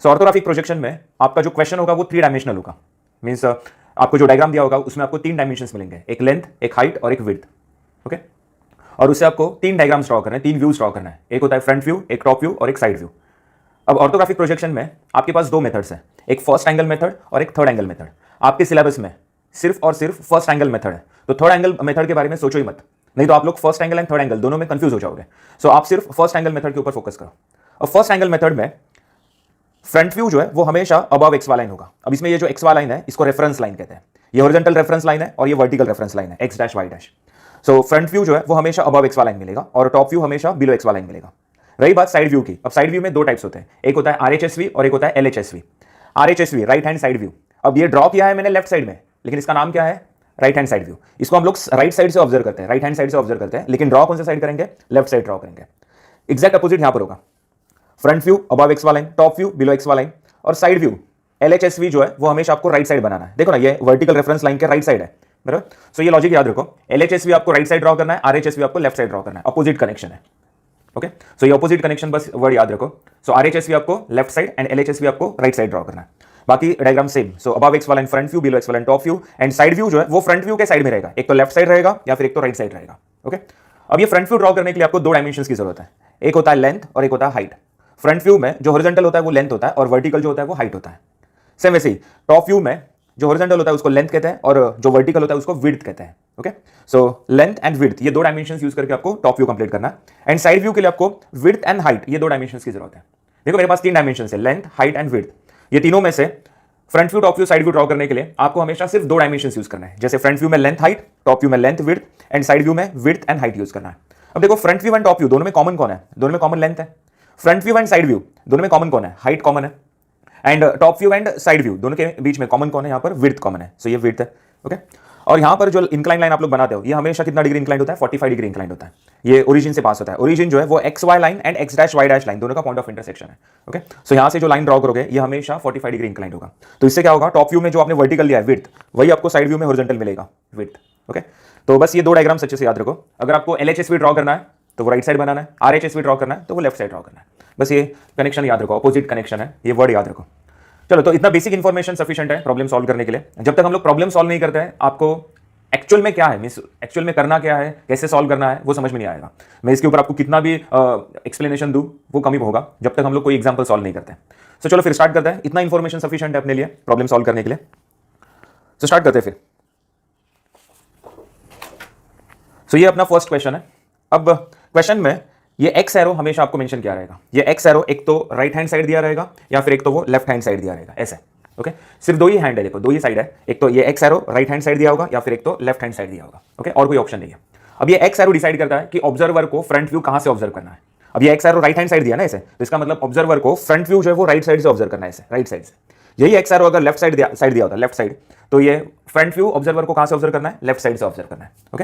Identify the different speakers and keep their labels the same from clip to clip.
Speaker 1: सो orthographic projection में आपका जो क्वेश्चन होगा वो 3 डायमेंशनल होगा। मींस आपको जो डायग्राम दिया होगा उसमें आपको 3 डायमेंशंस मिलेंगे, एक लेंथ, एक हाइट और एक विड्थ। ओके, और उससे आपको 3 डायग्राम्स ड्रॉ करना है, 3 व्यूज ड्रॉ करना है। एक होता है फ्रंट व्यू, एक टॉप व्यू और एक साइड व्यू। अब ऑर्थोग्राफिक प्रोजेक्शन में आपके पास 2 मेथड्स हैं, एक फर्स्ट एंगल मेथड और एक थर्ड एंगल मेथड। आपके सिलेबस में सिर्फ और सिर्फ फर्स्ट एंगल मेथड है, तो थर्ड एंगल मेथड के बारे में सोचो ही मत, नहीं तो आप लोग first angle and third angle दोनों में कंफ्यूज हो जाओगे। सो आप सिर्फ फर्स्ट एंगल मेथड के ऊपर फोकस करो। और फर्स्ट एंगल मेथड में फ्रंट व्यू जो है वो हमेशा अबव एक्स वाई लाइन होगा। अब इसमें ये जो एक्स वाई लाइन है इसको रेफरेंस लाइन कहते हैं। ये हॉरिजॉन्टल रेफरेंस लाइन है और ये वर्टिकल रेफरेंस लाइन है, X dash Y dash. So front view जो है वो हमेशा अबव एक्स वाई लाइन मिलेगा और टॉप व्यू हमेशा बिलो एक्स वाई लाइन मिलेगा। रही बात साइड व्यू की, अब साइड व्यू में 2 टाइप्स होते हैं, एक होता है आरएचएसवी और एक होता है एलएचएसवी। आरएचएसवी राइट हैंड साइड व्यू। अब ये ड्रॉ किया है मैंने लेफ्ट साइड में, लेकिन इसका नाम क्या है? Right hand side view. इसको हम लोग राइट साइड से ऑब्जर्व करते हैं, राइट हैंड साइड से ऑब्जर्व करते हैं, लेकिन ड्रॉ कौन सा साइड करेंगे? लेफ्ट साइड ड्रॉ करेंगे। एग्जैक्ट अपोजिट यहां पर होगा, front view above X Y line, top view below X Y line. और साइड व्यू एलएचएसवी जो है वो हमेशा आपको राइट साइड बनाना है। देखो ना, ये वर्टिकल रेफरेंस लाइन के राइट साइड है, बराबर। सो ये लॉजिक याद रखो, एलएचएसवी आपको राइट साइड ड्रॉ करना है, आरएचएसवी आपको लेफ्ट साइड ड्रॉ करना है, अपोजिट कनेक्शन है। ओके, सो ये अपोजिट कनेक्शन बस वर्ड याद रखो। सो आरएचएसवी आपको लेफ्ट साइड एंड एलएचएसवी आपको राइट साइड ड्रॉ करना है। बाकी diagram same. So above X Y line front view, below X Y line top view, and side view जो है वो फ्रंट व्यू के साइड में रहेगा, एक तो लेफ्ट साइड रहेगा या फिर एक तो राइट साइड रहेगा। ओके, अब ये फ्रंट व्यू ड्रॉ करने के लिए आपको 2 डायमेंशंस की जरूरत है, एक होता है लेंथ और एक होता है हाइट। फ्रंट व्यू में जो हॉरिजॉन्टल होता है वो लेंथ होता है और वर्टिकल जो होता है वो हाइट होता है। सेम वैसे ही टॉप व्यू में जो हॉरिजॉन्टल होता है उसको लेंथ कहते हैं और जो वर्टिकल होता है उसको विड्थ कहते हैं। Okay, so length and width ये 2 डायमेंशंस यूज करके आपको टॉप व्यू कंप्लीट करना है। एंड साइड व्यू के लिए आपको विड्थ एंड हाइट ये 2 डायमेंशंस की जरूरत है। देखो मेरे पास 3 डायमेंशंस है, लेंथ, हाइट एंड विड्थ। ये तीनों में से front view, top view, side view draw करने के लिए आपको हमेशा सिर्फ 2 डायमेंशंस यूज करना है। जैसे फ्रंट व्यू में लेंथ हाइट, टॉप व्यू में length width, and side view में विड्थ एंड हाइट यूज करना है। अब देखो front view and top view दोनों में कॉमन कौन है? दोनों में कॉमन लेंथ है। Front view and side view दोनों में कॉमन कौन है? हाइट कॉमन है। And top view and side view दोनों के बीच में कॉमन कौन है? यहाँ पर विड्थ कॉमन है। सो ये विड्थ है। ओके, और यहाँ पर जो इंक्लाइन लाइन आप लोग बनाते हो ये हमेशा कितना डिग्री इंक्लाइंड होता है? 45 डिग्री इंक्लाइंड होता है। ये ओरिजिन से पास होता है। ओरिजिन जो है वो X Y line and X dash Y dash line दोनों का पॉइंट ऑफ इंटरसेक्शन है। ओके, सो यहाँ से जो लाइन ड्रॉ करोगे ये हमेशा 45 डिग्री इंक्लाइंड होगा। तो इससे क्या होगा? टॉप व्यू में जो आपने वर्टिकल लिया है विड्थ, वही आपको साइड व्यू में हॉरिजॉन्टल मिलेगा, विड्थ। ओके, तो बस ये 2 डायग्राम्स अच्छे से याद रखो। अगर आपको एलएचएसवी ड्रॉ करना है तो वो राइट साइड बनाना है, आरएचएसवी ड्रॉ करना है तो वो लेफ्ट साइड ड्रॉ करना है। बस ये कनेक्शन याद रखो, अपोजिट कनेक्शन है, ये वर्ड याद रखो। चलो, तो इतना बेसिक इंफॉर्मेशन सफिशिएंट है प्रॉब्लम सॉल्व करने के लिए। जब तक हम लोग प्रॉब्लम सॉल्व नहीं करते हैं आपको एक्चुअल में क्या है, मींस एक्चुअल में करना क्या है, कैसे सॉल्व करना है, वो समझ में नहीं आएगा। मैं इसके ऊपर आपको कितना भी एक्सप्लेनेशन दूं वो कम ही होगा जब तक हम लोग कोई एग्जांपल सॉल्व नहीं करते। सो चलो फिर स्टार्ट करते हैं। इतना इंफॉर्मेशन सफिशिएंट है अपने लिए प्रॉब्लम सॉल्व करने के लिए। सो स्टार्ट करते हैं फिर। सो ये अपना फर्स्ट क्वेश्चन है। अब क्वेश्चन में ये एक्स एरो हमेशा आपको मेंशन किया रहेगा। ये एक्स एरो एक तो राइट हैंड साइड दिया रहेगा या फिर एक तो वो लेफ्ट हैंड साइड दिया रहेगा, ऐसे। ओके, सिर्फ 2 ही हैंड है, देखो 2 ही साइड है, एक तो ये x arrow right hand side दिया होगा या फिर एक तो लेफ्ट हैंड साइड दिया होगा। ओके, और कोई ऑप्शन नहीं है। अब ये एक्स एरो डिसाइड करता है कि ऑब्जर्वर को फ्रंट व्यू कहां से ऑब्जर्व करना है। अब ये x arrow right hand side दिया ना ऐसे, तो इसका मतलब ऑब्जर्वर को फ्रंट व्यू जो है वो राइट साइड से ऑब्जर्व करना है, ऐसे राइट साइड से। यही एक्स एरो अगर लेफ्ट साइड दिया होता, लेफ्ट साइड, तो ये फ्रंट व्यू ऑब्जर्वर को कहां से ऑब्जर्व करना है? लेफ्ट साइड से ऑब्जर्व करना है। ओके,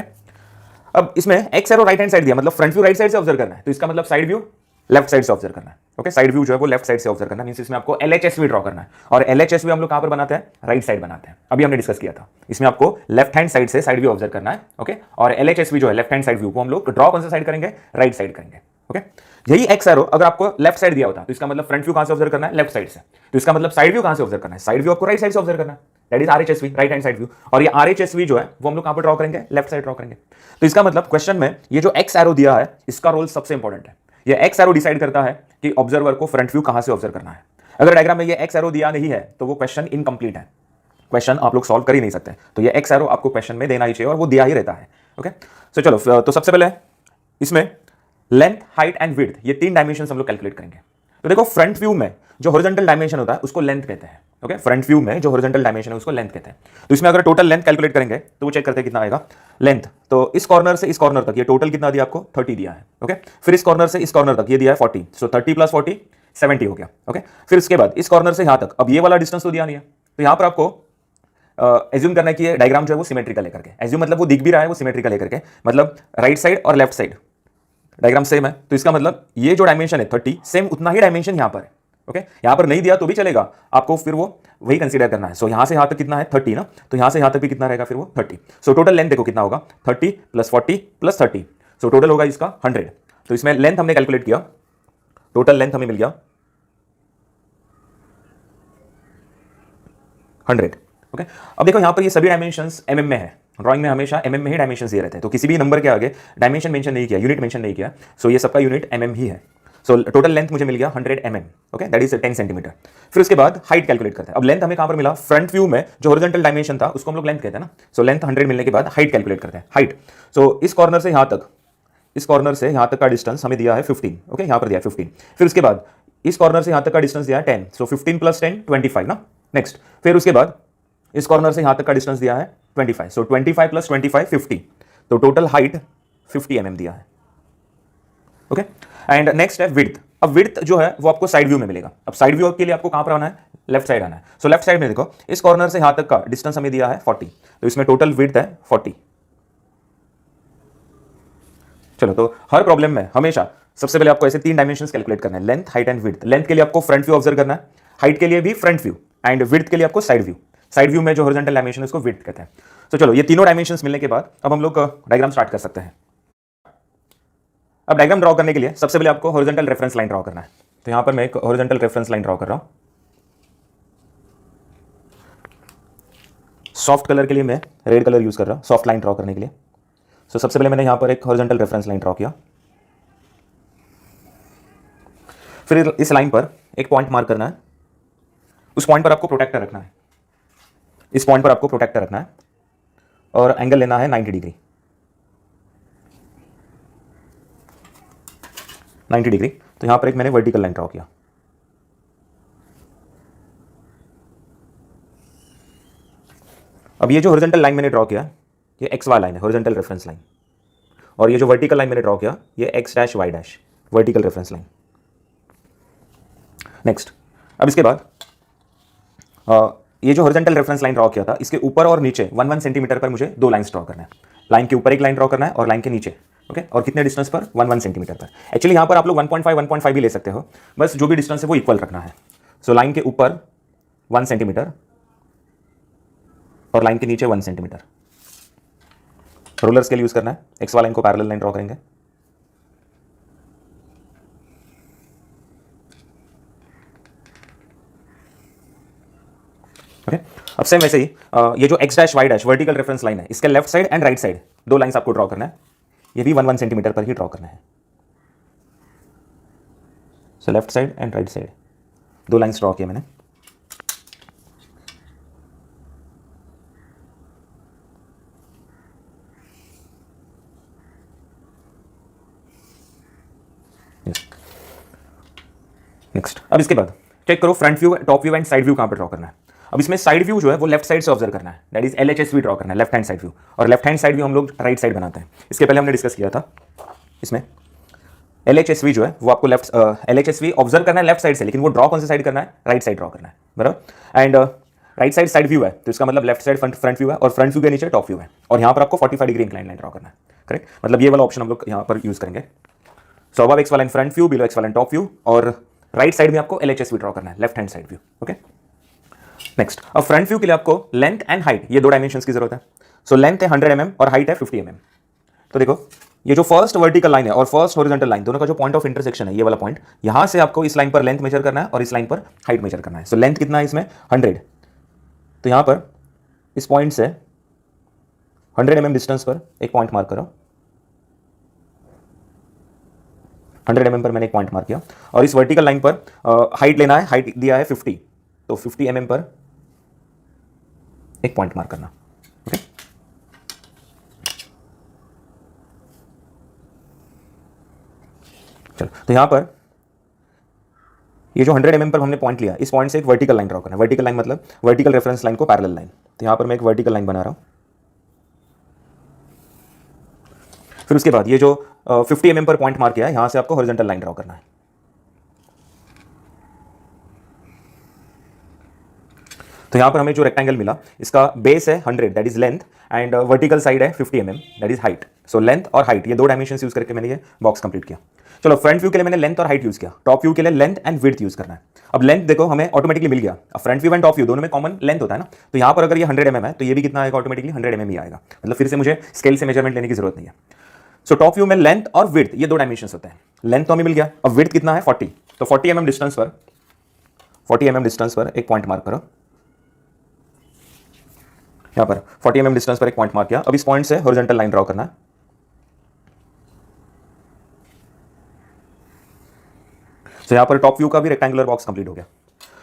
Speaker 1: अब इसमें x arrow right hand side दिया मतलब फ्रंट व्यू राइट साइड से ऑब्जर्व करना है, तो इसका मतलब साइड व्यू लेफ्ट साइड से ऑब्जर्व करना है। ओके, साइड व्यू जो है वो लेफ्ट साइड से ऑब्जर्व करना है, मींस इसमें आपको एलएचएसवी ड्रॉ करना है। और एलएचएसवी हम लोग कहां पर बनाते हैं? राइट साइड बनाते हैं। अभी हमने डिस्कस किया था, इसमें आपको लेफ्ट हैंड साइड से साइड व्यू ऑब्जर्व करना है। ओके, और एलएचएसवी जो है लेफ्ट हैंड साइड व्यू को हम लोग ड्रॉ कौन सा साइड करेंगे? राइट साइड करेंगे। ओके, यही एक्स एरो अगर आपको लेफ्ट साइड दिया होता तो इसका मतलब फ्रंट व्यू कहां से ऑब्जर्व करना है? लेफ्ट साइड से। तो इसका मतलब साइड व्यू कहां से ऑब्जर्व करना है? साइड व्यू आपको राइट साइड से ऑब्जर्व करना है, that is RHSV, right hand side view. और ये आरएचएसवी जो है वो हम लोग कहां पर ड्रॉ करेंगे? लेफ्ट साइड ड्रॉ करेंगे। तो इसका मतलब क्वेश्चन में ये जो एक्स एरो दिया है इसका रोल सबसे इंपॉर्टेंट है। ये एक्स एरो डिसाइड करता है कि ऑब्जर्वर को फ्रंट व्यू कहां से ऑब्जर्व करना है। अगर डायग्राम में ये एक्स एरो दिया नहीं है तो वो क्वेश्चन इनकम्प्लीट है, क्वेश्चन आप लोग सॉल्व कर ही नहीं सकते। तो ये एक्स एरो आपको क्वेश्चन में देना ही चाहिए और वो दिया ही रहता है। ओके, सो चलो, तो सबसे पहले इसमें लेंथ, हाइट एंड विड्थ ये 3 डायमेंशन हम लोग कैलकुलेट करेंगे। तो देखो फ्रंट व्यू में जो हॉरिजॉन्टल डायमेंशन होता है उसको लेंथ कहते हैं। ओके, फ्रंट व्यू में जो हॉरिजॉन्टल डायमेंशन है उसको लेंथ कहते हैं। तो इसमें अगर टोटल लेंथ कैलकुलेट करेंगे तो वो चेक करते हैं कितना आएगा लेंथ। तो इस कॉर्नर से इस कॉर्नर तक ये टोटल कितना दिया आपको? 30 दिया है। ओके, फिर इस कॉर्नर से इस कॉर्नर तक ये दिया है 40, सो 30 + 40 70 हो गया। ओके, फिर इसके बाद इस कॉर्नर से यहां तक, अब ये वाला डिस्टेंस तो दिया नहीं है, तो यहां पर आपको एज्यूम करना है कि ये डायग्राम जो है वो सिमेट्रिकल लेकर के, एज्यूम मतलब वो दिख भी रहा है वो सिमेट्रिकल लेकर के, मतलब राइट साइड और लेफ्ट साइड डायग्राम सेम है। तो इसका मतलब ये जो डायमेंशन है 30 सेम उतना ही डायमेंशन यहां पर है। ओके, यहां पर नहीं दिया तो भी चलेगा, आपको फिर वो वही कंसीडर करना है। सो यहां से यहां तक कितना है? 30 ना, तो यहां से यहां तक भी कितना रहेगा फिर वो 30। सो टोटल लेंथ देखो कितना होगा? 30 + 40 + 30, सो टोटल होगा इसका 100। तो इसमें लेंथ हमने कैलकुलेट किया, टोटल लेंथ हमें मिल गया 100। ओके, अब देखो यहाँ पर ये सभी डायमेंशंस mm में है, ड्राइंग में हमेशा mm में ही डायमेंशंस दिए रहते हैं, तो किसी भी नंबर के आगे डायमेंशन मेंशन नहीं किया, यूनिट मेंशन नहीं किया, सो ये सबका यूनिट mm ही है। सो टोटल लेंथ मुझे मिल गया 100 mm, okay, that is 10 centimetre. फिर उसके बाद हाइट कैलकुलेट करते हैं। अब लेंथ हमें कहाँ पर मिला, फ्रंट व्यू में जो हॉरिजॉन्टल डायमेंशन था उसको हम लोग लेंथ कहते हैं ना, सो लेंथ 100 मिलने के बाद हाइट कैलकुलेट करते हैं। हाइट, सो इस कॉर्नर से यहाँ तक, इस कॉर्नर से यहाँ तक का डिस्टेंस हमें दिया है 15, ओके, यहाँ पर दिया है 15। फिर उसके बाद इस कॉर्नर से यहाँ तक का डिस्टेंस दिया है 10, सो 15 + 10 25 ना। नेक्स्ट, फिर उसके बाद इस कॉर्नर से यहाँ तक का डिस्टेंस दिया है 25, सो 25 + 25 50, तो टोटल हाइट 50 mm दिया है, ओके। एंड नेक्स्ट है विड्थ। अब विड्थ जो है वो आपको साइड व्यू में मिलेगा। अब साइड व्यू के लिए आपको कहाँ पर आना है, लेफ्ट साइड आना है। सो लेफ्ट साइड में देखो इस कॉर्नर से यहाँ तक का डिस्टेंस हमें दिया है 40, तो इसमें टोटल विड्थ है 40। चलो, तो हर प्रॉब्लम में हमेशा सबसे पहले आपको ऐसे 3 डायमेंशंस कैलकुलेट करना है, length, height and width. Length के लिए आपको फ्रंट व्यू ऑब्जर्व करना है, हाइट के लिए भी फ्रंट व्यू, एंड विड्थ के लिए आपको साइड व्यू। साइड व्यू में जो हॉरिजॉन्टल डायमेंशन है उसको विड्थ कहते हैं। तो चलो, ये तीनों डायमेंशंस मिलने के बाद अब हम लोग डायग्राम स्टार्ट कर सकते हैं। अब डायग्राम ड्रॉ करने के लिए सबसे पहले आपको हॉरिजॉन्टल रेफरेंस लाइन ड्रॉ करना है। तो यहां पर मैं एक हॉरिजॉन्टल रेफरेंस लाइन ड्रॉ कर रहा हूं। सॉफ्ट कलर के लिए मैं रेड कलर यूज कर रहा हूं, सॉफ्ट लाइन ड्रॉ करने के लिए। सो सबसे पहले मैंने यहां पर एक हॉरिजॉन्टल रेफरेंस लाइन ड्रॉ किया। फिर इस लाइन पर एक पॉइंट मार्क करना है, उस पॉइंट पर आपको प्रोटेक्टर रखना है, इस पॉइंट पर आपको प्रोटेक्टर रखना है, और एंगल लेना है 90 डिग्री, 90 डिग्री। तो यहां पर एक मैंने वर्टिकल लाइन ड्रॉ किया। अब ये जो हॉरिजॉन्टल लाइन मैंने ड्रॉ किया ये एक्स वाई लाइन है, हॉरिजॉन्टल रेफरेंस लाइन, और ये जो वर्टिकल लाइन मैंने ड्रॉ किया ये x', y', vertical reference line. Next, अब इसके बाद ये जो हॉरिजॉन्टल रेफरेंस लाइन ड्रॉ किया था इसके ऊपर और नीचे 1 सेंटीमीटर पर मुझे 2 लाइंस ड्रॉ करना है। लाइन के ऊपर एक लाइन ड्रॉ करना है और लाइन के नीचे, ओके, और कितने डिस्टेंस पर, 1 सेंटीमीटर पर। एक्चुअली यहाँ पर आप लोग 1.5 भी ले सकते हो, बस जो भी डिस्टेंस है वो इक्वल रखना है। सो लाइन के ऊपर 1 सेंटीमीटर और लाइन के नीचे 1 सेंटीमीटर। रोलर स्केल यूज करना है, एक्स वाला लाइन को पैरेलल लाइन ड्रॉ करेंगे। ओके, अब सेम वैसे ही ये जो x', y' vertical reference line है इसके left side and right side 2 lines आपको ड्रॉ करना है, ये भी 1 सेंटीमीटर पर ही ड्रॉ करना है। So left side and right side 2 lines draw किए मैंने। नेक्स्ट, अब इसके बाद चेक करो front view, top view and side view कहां पर ड्रॉ करना है। अब इसमें साइड व्यू जो है वो लेफ्ट साइड से ऑब्जर्व करना है, दैट इज LHSV ड्रॉ करना है, लेफ्ट हैंड साइड व्यू। और लेफ्ट हैंड साइड व्यू हम लोग राइट साइड बनाते हैं, इसके पहले हमने डिस्कस किया था। इसमें LHSV जो है वो आपको LHSV ऑब्जर्व करना है लेफ्ट साइड से, लेकिन वो ड्रॉ कौन सी साइड करना है, राइट साइड ड्रॉ करना है, बराबर। And right side side view है तो इसका मतलब लेफ्ट साइड फ्रंट व्यू है, और फ्रंट व्यू के नीचे टॉप व्यू है, और यहाँ पर आपको 45 डिग्री इंक्लाइन लाइन ड्रॉ करना है, करेक्ट। मतलब ये वाला ऑप्शन हम लोग यहाँ पर यूज करेंगे। सो अबव एक्स वाला in front view, below X वाला इन टॉप व्यू, और राइट साइड में आपको LHSV ड्रॉ करना है, left hand side view, okay. Next, अब फ्रंट व्यू के लिए आपको लेंथ एंड हाइट ये 2 डायमेंशंस की जरूरत है। सो लेंथ है 100 mm और हाइट है 50 mm। तो देखो ये जो फर्स्ट वर्टिकल लाइन है और फर्स्ट हॉरिजॉन्टल लाइन दोनों का जो पॉइंट ऑफ इंटरसेक्शन है ये वाला पॉइंट, यहां से आपको इस लाइन पर लेंथ मेजर करना है और इस लाइन पर हाइट मेजर करना है। सो लेंथ कितना है इसमें 100, तो यहां पर इस पॉइंट से 100 mm डिस्टेंस पर एक पॉइंट मार्क करो। 100 mm पर मैंने एक पॉइंट मार्क किया, और इस वर्टिकल लाइन पर हाइट लेना है, हाइट दिया है 50, तो 50 mm पर एक पॉइंट मार्क करना, ओके। चलो, तो यहां पर ये जो 100 mm पर हमने पॉइंट लिया, इस पॉइंट से एक वर्टिकल लाइन ड्रॉ करना है। वर्टिकल लाइन मतलब वर्टिकल रेफरेंस लाइन को पैरेलल लाइन। तो यहां पर मैं एक वर्टिकल लाइन बना रहा हूं। फिर उसके बाद ये जो 50 mm पर पॉइंट मार्क किया है यहां से आपको हॉरिजॉन्टल लाइन ड्रॉ करना है। तो यहां पर हमें जो रेक्टेंगल मिला इसका बेस है 100 that is length, and vertical side है 50 mm that is height. So length और हाइट ये 2 डायमेंशंस यूज करके मैंने ये बॉक्स कंप्लीट किया। चलो, फ्रंट व्यू के लिए मैंने लेंथ और हाइट यूज किया, टॉप व्यू के लिए लेंथ एंड विड्थ यूज करना है। अब लेंथ देखो हमें ऑटोमेटिकली मिल गया। अब front view and top view दोनों में कॉमन लेंथ होता है ना, तो यहां पर अगर ये 100 mm है तो ये भी कितना आएगा, ऑटोमेटिकली 100 mm ही आएगा। मतलब फिर से मुझे स्केल से मेजरमेंट लेने की जरूरत नहीं है। सो टॉप व्यू में लेंथ और विड्थ ये 2 डायमेंशंस होते हैं। लेंथ तो हमें मिल गया, अब विड्थ कितना है 40, तो 40 mm डिस्टेंस पर एक पॉइंट मार्क करो। यहाँ पर 40 mm डिस्टेंस पर एक पॉइंट मार्क किया। अब इस पॉइंट से हॉरिजॉन्टल लाइन ड्रॉ करना है। तो यहाँ पर टॉप व्यू का भी रेक्टेंगुलर बॉक्स कंप्लीट हो गया।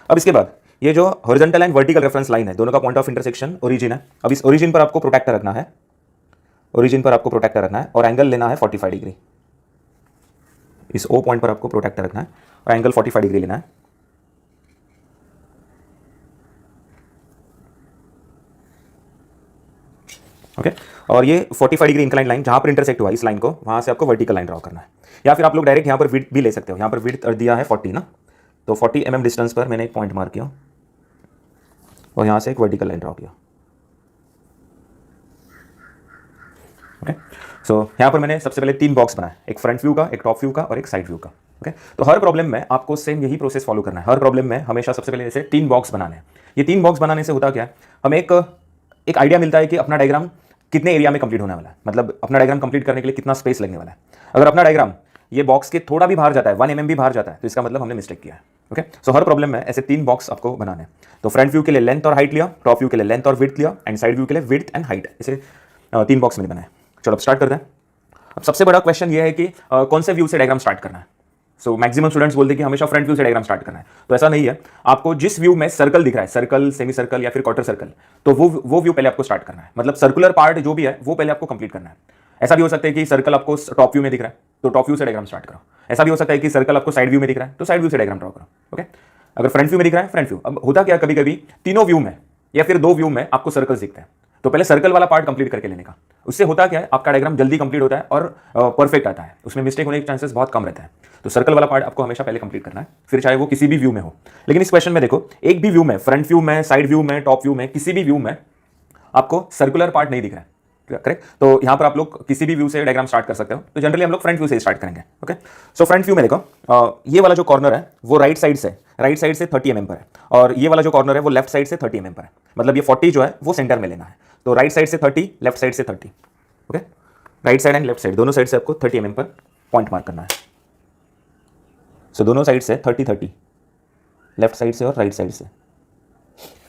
Speaker 1: अब इसके बाद ये जो horizontal and vertical reference line है, दोनों का पॉइंट ऑफ इंटरसेक्शन ओरिजिन है। अब इस ओरिजिन पर आपको प्रोटेक्टर रखना है, ओरिजिन पर आपको प्रोटेक्टर रखना है और एंगल लेना है 45 डिग्री। इस ओ पॉइंट पर आपको प्रोटेक्टर रखना है और एंगल 45 डिग्री लेना है। ओके और ये 45 डिग्री इंक्लाइन लाइन जहां पर इंटरसेक्ट हुआ इस लाइन को, वहां से आपको वर्टिकल लाइन ड्रॉ करना है। या फिर आप लोग डायरेक्ट यहां पर विड्थ भी ले सकते हो। यहां पर विड्थ दिया है 40 ना, तो 40 mm डिस्टेंस पर मैंने एक पॉइंट मार्क किया और यहां से एक वर्टिकल लाइन ड्रॉ किया। ओके सो यहां पर मैंने सबसे पहले 3 बॉक्स बनाए, एक फ्रंट व्यू का, एक टॉप व्यू का और एक साइड व्यू का। ओके तो हर प्रॉब्लम में आपको सेम यही प्रोसेस फॉलो करना है। हर प्रॉब्लम में हमेशा सबसे पहले जैसे 3 बॉक्स बनाने हैं। ये 3 बॉक्स बनाने से होता क्या है, हमें एक आइडिया मिलता है कि अपना डायग्राम कितने एरिया में कंप्लीट होने वाला है, मतलब अपना डायग्राम कंप्लीट करने के लिए कितना स्पेस लगने वाला है। अगर अपना डायग्राम ये बॉक्स के थोड़ा भी बाहर जाता है, 1 mm भी बाहर जाता है, तो इसका मतलब हमने मिस्टेक किया है। ओके सो हर प्रॉब्लम में ऐसे 3 बॉक्स आपको बनाने हैं। तो फ्रंट व्यू के लिए लेंथ और हाइट लिया, टॉप व्यू के लिए लेंथ और विड्थ लिया एंड साइड व्यू के लिए विड्थ एंड हाइट। इसे 3 बॉक्स में बनाए। चलो अब स्टार्ट करते हैं। अब सबसे बड़ा क्वेश्चन ये है कि कौन से व्यू से डायग्राम स्टार्ट करना है। सो मैक्सिमम स्टूडेंट्स बोलते हैं कि हमेशा फ्रंट व्यू से डायग्राम स्टार्ट करना है, तो ऐसा नहीं है। आपको जिस व्यू में सर्कल दिख रहा है, सर्कल, सेमी सर्कल या फिर क्वार्टर सर्कल, तो वो व्यू पहले आपको स्टार्ट करना है। मतलब सर्कुलर पार्ट जो भी है वो पहले आपको कंप्लीट करना है। ऐसा भी हो सकता है कि सर्कल आपको टॉप व्यू में दिख रहा है तो टॉप व्यू से डायग्राम स्टार्ट करो। ऐसा भी हो सकता है कि सर्कल आपको साइड व्यू में दिख रहा है तो साइड व्यू से डायग्राम ड्रॉ करो। ओके अगर फ्रंट व्यू में दिख रहा है फ्रंट व्यू। अब होता क्या, कभी कभी तीनों व्यू में या फिर 2 व्यू में आपको सर्कल्स दिखते हैं, तो पहले सर्कल वाला पार्ट कंप्लीट करके लेने का। उससे होता क्या है, आपका डायग्राम जल्दी कंप्लीट होता है और परफेक्ट आता है, उसमें मिस्टेक होने के चांसेस बहुत कम रहता है। तो सर्कल वाला पार्ट आपको हमेशा पहले कंप्लीट करना है, फिर चाहे वो किसी भी व्यू में हो। लेकिन इस क्वेश्चन में देखो, एक भी व्यू में, फ्रंट व्यू में, साइड व्यू में, टॉप व्यू में, किसी भी व्यू में आपको सर्कुलर पार्ट नहीं दिख रहा है। करेक्ट, तो यहां पर आप लोग किसी भी व्यू से डायग्राम स्टार्ट कर सकते हो। तो जनरली हम लोग फ्रंट व्यू से स्टार्ट करेंगे। ओके सो फ्रंट व्यू में देखो, ये वाला जो कॉर्नर है वो राइट साइड से 30 mm पर है और ये वाला जो कॉर्नर है वो लेफ्ट साइड से 30 mm पर है। मतलब ये 40 जो है वो सेंटर में लेना है। तो राइट साइड से 30, लेफ्ट साइड से 30। Okay right side and left side दोनों साइड से आपको 30 mm पर पॉइंट मार्क करना है। सो दोनों साइड से 30, लेफ्ट साइड से और राइट साइड से।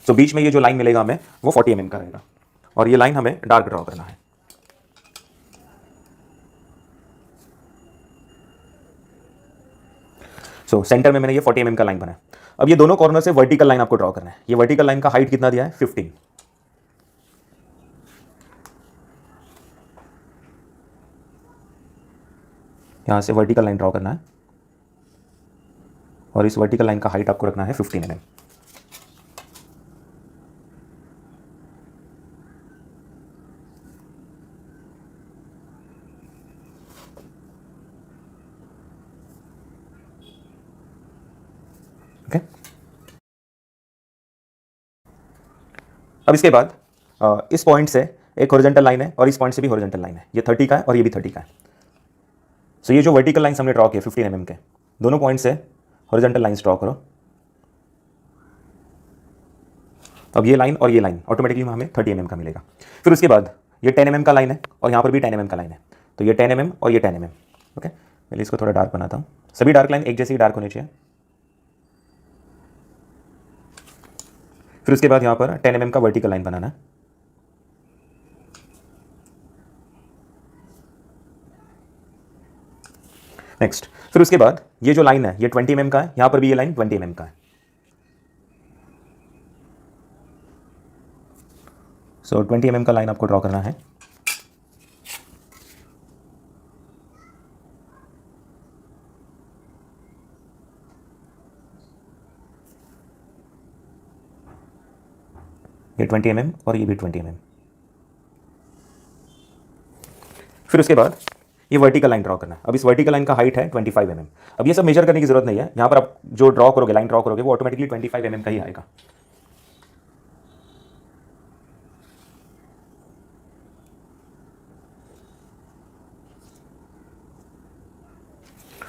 Speaker 1: सो बीच में ये जो लाइन मिलेगा हमें वो 40 mm का रहेगा और ये लाइन हमें डार्क ड्रॉ करना है। सो सेंटर में मैंने ये 40 mm का लाइन बनाया। अब ये दोनों कॉर्नर से वर्टिकल लाइन आपको ड्रॉ करना है। ये वर्टिकल लाइन का हाइट कितना दिया है, 15। यहां से वर्टिकल लाइन ड्रॉ करना है और इस वर्टिकल लाइन का हाइट आपको रखना है 15 mm। ओके अब इसके बाद इस पॉइंट से एक हॉरिजॉन्टल लाइन है और इस पॉइंट से भी हॉरिजॉन्टल लाइन है। ये 30 का है और ये भी 30 का है। सो ये जो वर्टिकल लाइन हमने ड्रॉ किया 15 mm के, दोनों पॉइंट से हॉरिजॉन्टल लाइंस ड्रॉ करो। अब ये लाइन और ये लाइन ऑटोमेटिकली हमें 30 mm का मिलेगा। फिर उसके बाद ये 10 mm का लाइन है और यहाँ पर भी 10 mm का लाइन है, तो ये 10 mm और ये 10 mm। ओके पहले इसको थोड़ा डार्क बनाता हूँ। सभी डार्क लाइन एक जैसी डार्क होनी चाहिए। फिर उसके बाद यहाँ पर 10 mm का वर्टिकल लाइन बनाना है। नेक्स्ट फिर उसके बाद ये जो लाइन है ये 20 mm का है, यहाँ पर भी ये लाइन 20 mm का है। सो 20 mm का लाइन आपको ड्रॉ करना है। ये 20 mm और ये भी 20 mm। फिर उसके बाद ये वर्टिकल लाइन ड्रॉ करना है। अब इस वर्टिकल लाइन का हाइट है 25 mm। अब ये सब मेजर करने की जरूरत नहीं है, यहाँ पर आप जो ड्रॉ करोगे, लाइन ड्रॉ करोगे, वो ऑटोमेटिकली 25 mm का ही आएगा।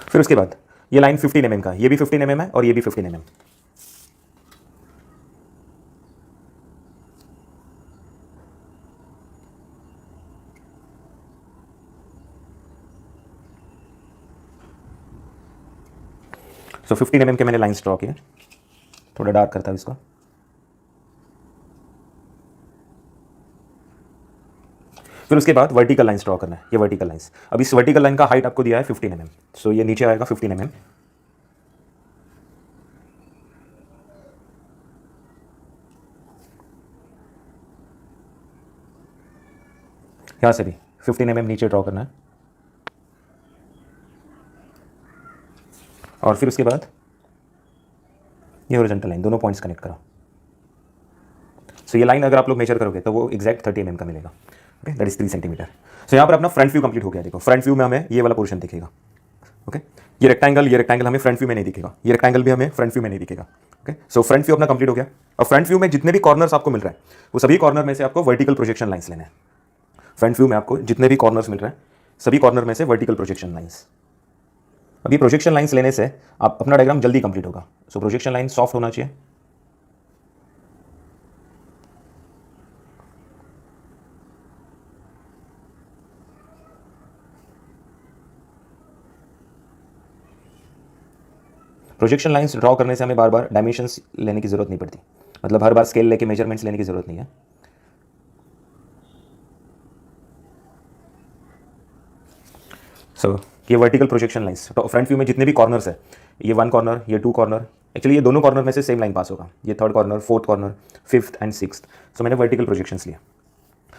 Speaker 1: फिर उसके बाद ये लाइन 15 mm का, ये भी 15 mm है और ये भी 15 mm। सो 15 mm के मैंने लाइंस ड्रॉ किए। थोड़ा डार्क करता हूँ इसको। फिर उसके बाद वर्टिकल लाइन्स ड्रॉ करना है, ये वर्टिकल लाइन्स। अब इस वर्टिकल लाइन का हाइट आपको दिया है 15 mm, सो ये नीचे आएगा 15 mm। यहां से भी 15 mm नीचे ड्रॉ करना है, और फिर उसके बाद ये हॉरिजॉन्टल लाइन, दोनों पॉइंट्स कनेक्ट करो। सो ये लाइन अगर आप लोग मेजर करोगे तो वो एग्जैक्ट 30 mm का मिलेगा। Okay, that is 3 centimetre. So यहाँ पर अपना फ्रंट व्यू कंप्लीट हो गया। देखो फ्रंट व्यू में हमें ये वाला पोर्शन दिखेगा। ओके, ये रेक्टेंगल हमें फ्रंट व्यू में नहीं दिखेगा, ये रेक्टेंगल भी हमें फ्रंट व्यू में नहीं दिखेगा। ओके, सो फ्रंट व्यू अपना कंप्लीट हो गया। और फ्रंट व्यू में जितने भी कॉर्नर्स आपको मिल रहा है वो सभी कॉर्नर में से आपको वर्टिकल प्रोजेक्शन लाइन्स लेना है। फ्रंट व्यू में आपको जितने भी कॉर्नर्स मिल रहे हैं सभी कॉर्नर में से वर्टिकल प्रोजेक्शन लाइन्स। अभी प्रोजेक्शन लाइन्स लेने से आप अपना डायग्राम जल्दी कंप्लीट होगा। सो प्रोजेक्शन लाइन सॉफ्ट होना चाहिए। प्रोजेक्शन लाइन्स ड्रॉ करने से हमें बार बार डायमेंशंस लेने की जरूरत नहीं पड़ती, मतलब हर बार स्केल लेके मेजरमेंट्स लेने की जरूरत नहीं है। सो ये vertical projection lines front view में जितने भी कॉर्नर्स है, ये 1 कॉर्नर, ये 2 कॉर्नर, एक्चुअली ये दोनों कॉर्नर में से सेम लाइन पास होगा, ये 3rd corner, 4th corner, 5th and 6th। सो मैंने वर्टिकल प्रोजेक्शंस लिया।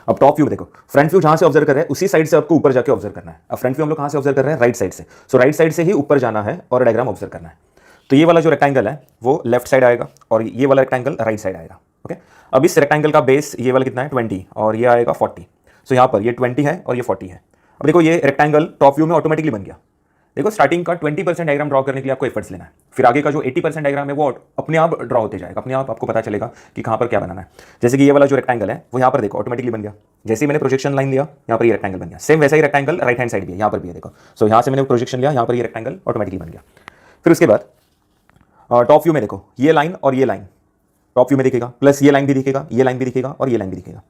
Speaker 1: अब टॉप व्यू देखो, फ्रंट व्यू जहां से ऑब्जर्व कर रहे हैं उसी साइड से आपको ऊपर जाके ऑब्जर्व करना है। अब फ्रंट व्यू हम लोग कहां से ऑब्जर्व कर रहे हैं? राइट साइड से। सो राइट साइड से ही ऊपर जाना है और डायग्राम ऑब्जर्व करना है। तो ये वाला जो रेक्टेंगल है वो लेफ्ट साइड आएगा और ये वाला रेक्टेंगल राइट साइड आएगा। ओके, अब इस रेक्टेंगल का बेस ये वाला कितना है? 20, और ये आएगा 40। सो यहाँ पर ये 20 है और ये 40 है। अब देखो ये रेक्टेंगल टॉप व्यू में ऑटोमेटिकली बन गया। देखो स्टार्टिंग का 20% डायग्राम ड्रॉ करने के लिए आपको एफर्ट्स लेना है, फिर आगे का जो 80% डायग्राम है वो अपने आप ड्रॉ होते जाएगा, अपने आप आपको पता चलेगा कि कहाँ पर क्या बनाना है। जैसे कि ये वाला जो रेक्टेंगल है वो यहाँ पर देखो ऑटोमेटिकली बन गया, जैसे ही मैंने प्रोजेक्शन लाइन लिया यहाँ पर ये रेक्टेंगल बन गया। सेम वैसा ही रेक्टेंगल राइट हैंड साइड भी है, यहाँ पर भी है देखो। सो यहाँ से मैंने प्रोजेक्शन लिया, यहाँ पर ये रेक्टेंगल ऑटोमेटिकली बन गया। फिर उसके बाद टॉप व्यू में देखो ये लाइन और ये लाइन टॉप व्यू में दिखेगा, प्लस ये लाइन भी दिखेगा, ये लाइन भी दिखेगा और ये लाइन भी दिखेगा।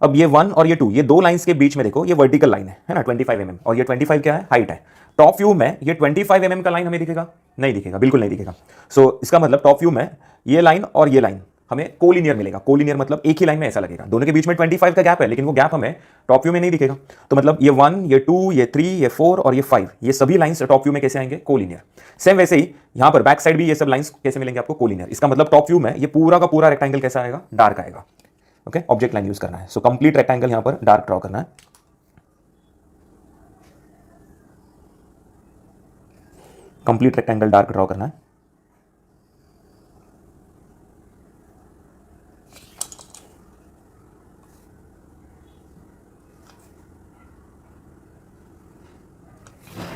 Speaker 1: अब ये 1 और ये 2, ये दो लाइंस के बीच में देखो ये वर्टिकल लाइन है ना, 25 mm, और ये 25 क्या है? हाइट है। टॉप व्यू में ये 25 mm का लाइन हमें दिखेगा? नहीं दिखेगा, बिल्कुल नहीं दिखेगा। सो इसका मतलब टॉप व्यू में ये लाइन और ये लाइन हमें कोलिनियर मिलेगा। कोलिनियर मतलब एक ही लाइन में ऐसा लगेगा, दोनों के बीच में 25 का गैप है, लेकिन वो गैप हमें टॉप व्यू में नहीं दिखेगा। तो मतलब ये 1, ये 2, ये 3, ये 4 और ये 5, ये सभी लाइंस टॉप व्यू में कैसे आएंगे? कोलिनियर। सेम वैसे ही यहाँ पर बैक साइड भी ये सब लाइंस कैसे मिलेंगे आपको? कोलिनियर। इसका मतलब टॉप व्यू में ये पूरा का पूरा रेक्टेंगल कैसा आएगा? डार्क आएगा। ओके, ऑब्जेक्ट लाइन यूज करना है। सो कंप्लीट रेक्टेंगल यहां पर डार्क ड्रॉ करना है। कंप्लीट रेक्टेंगल डार्क ड्रॉ करना है।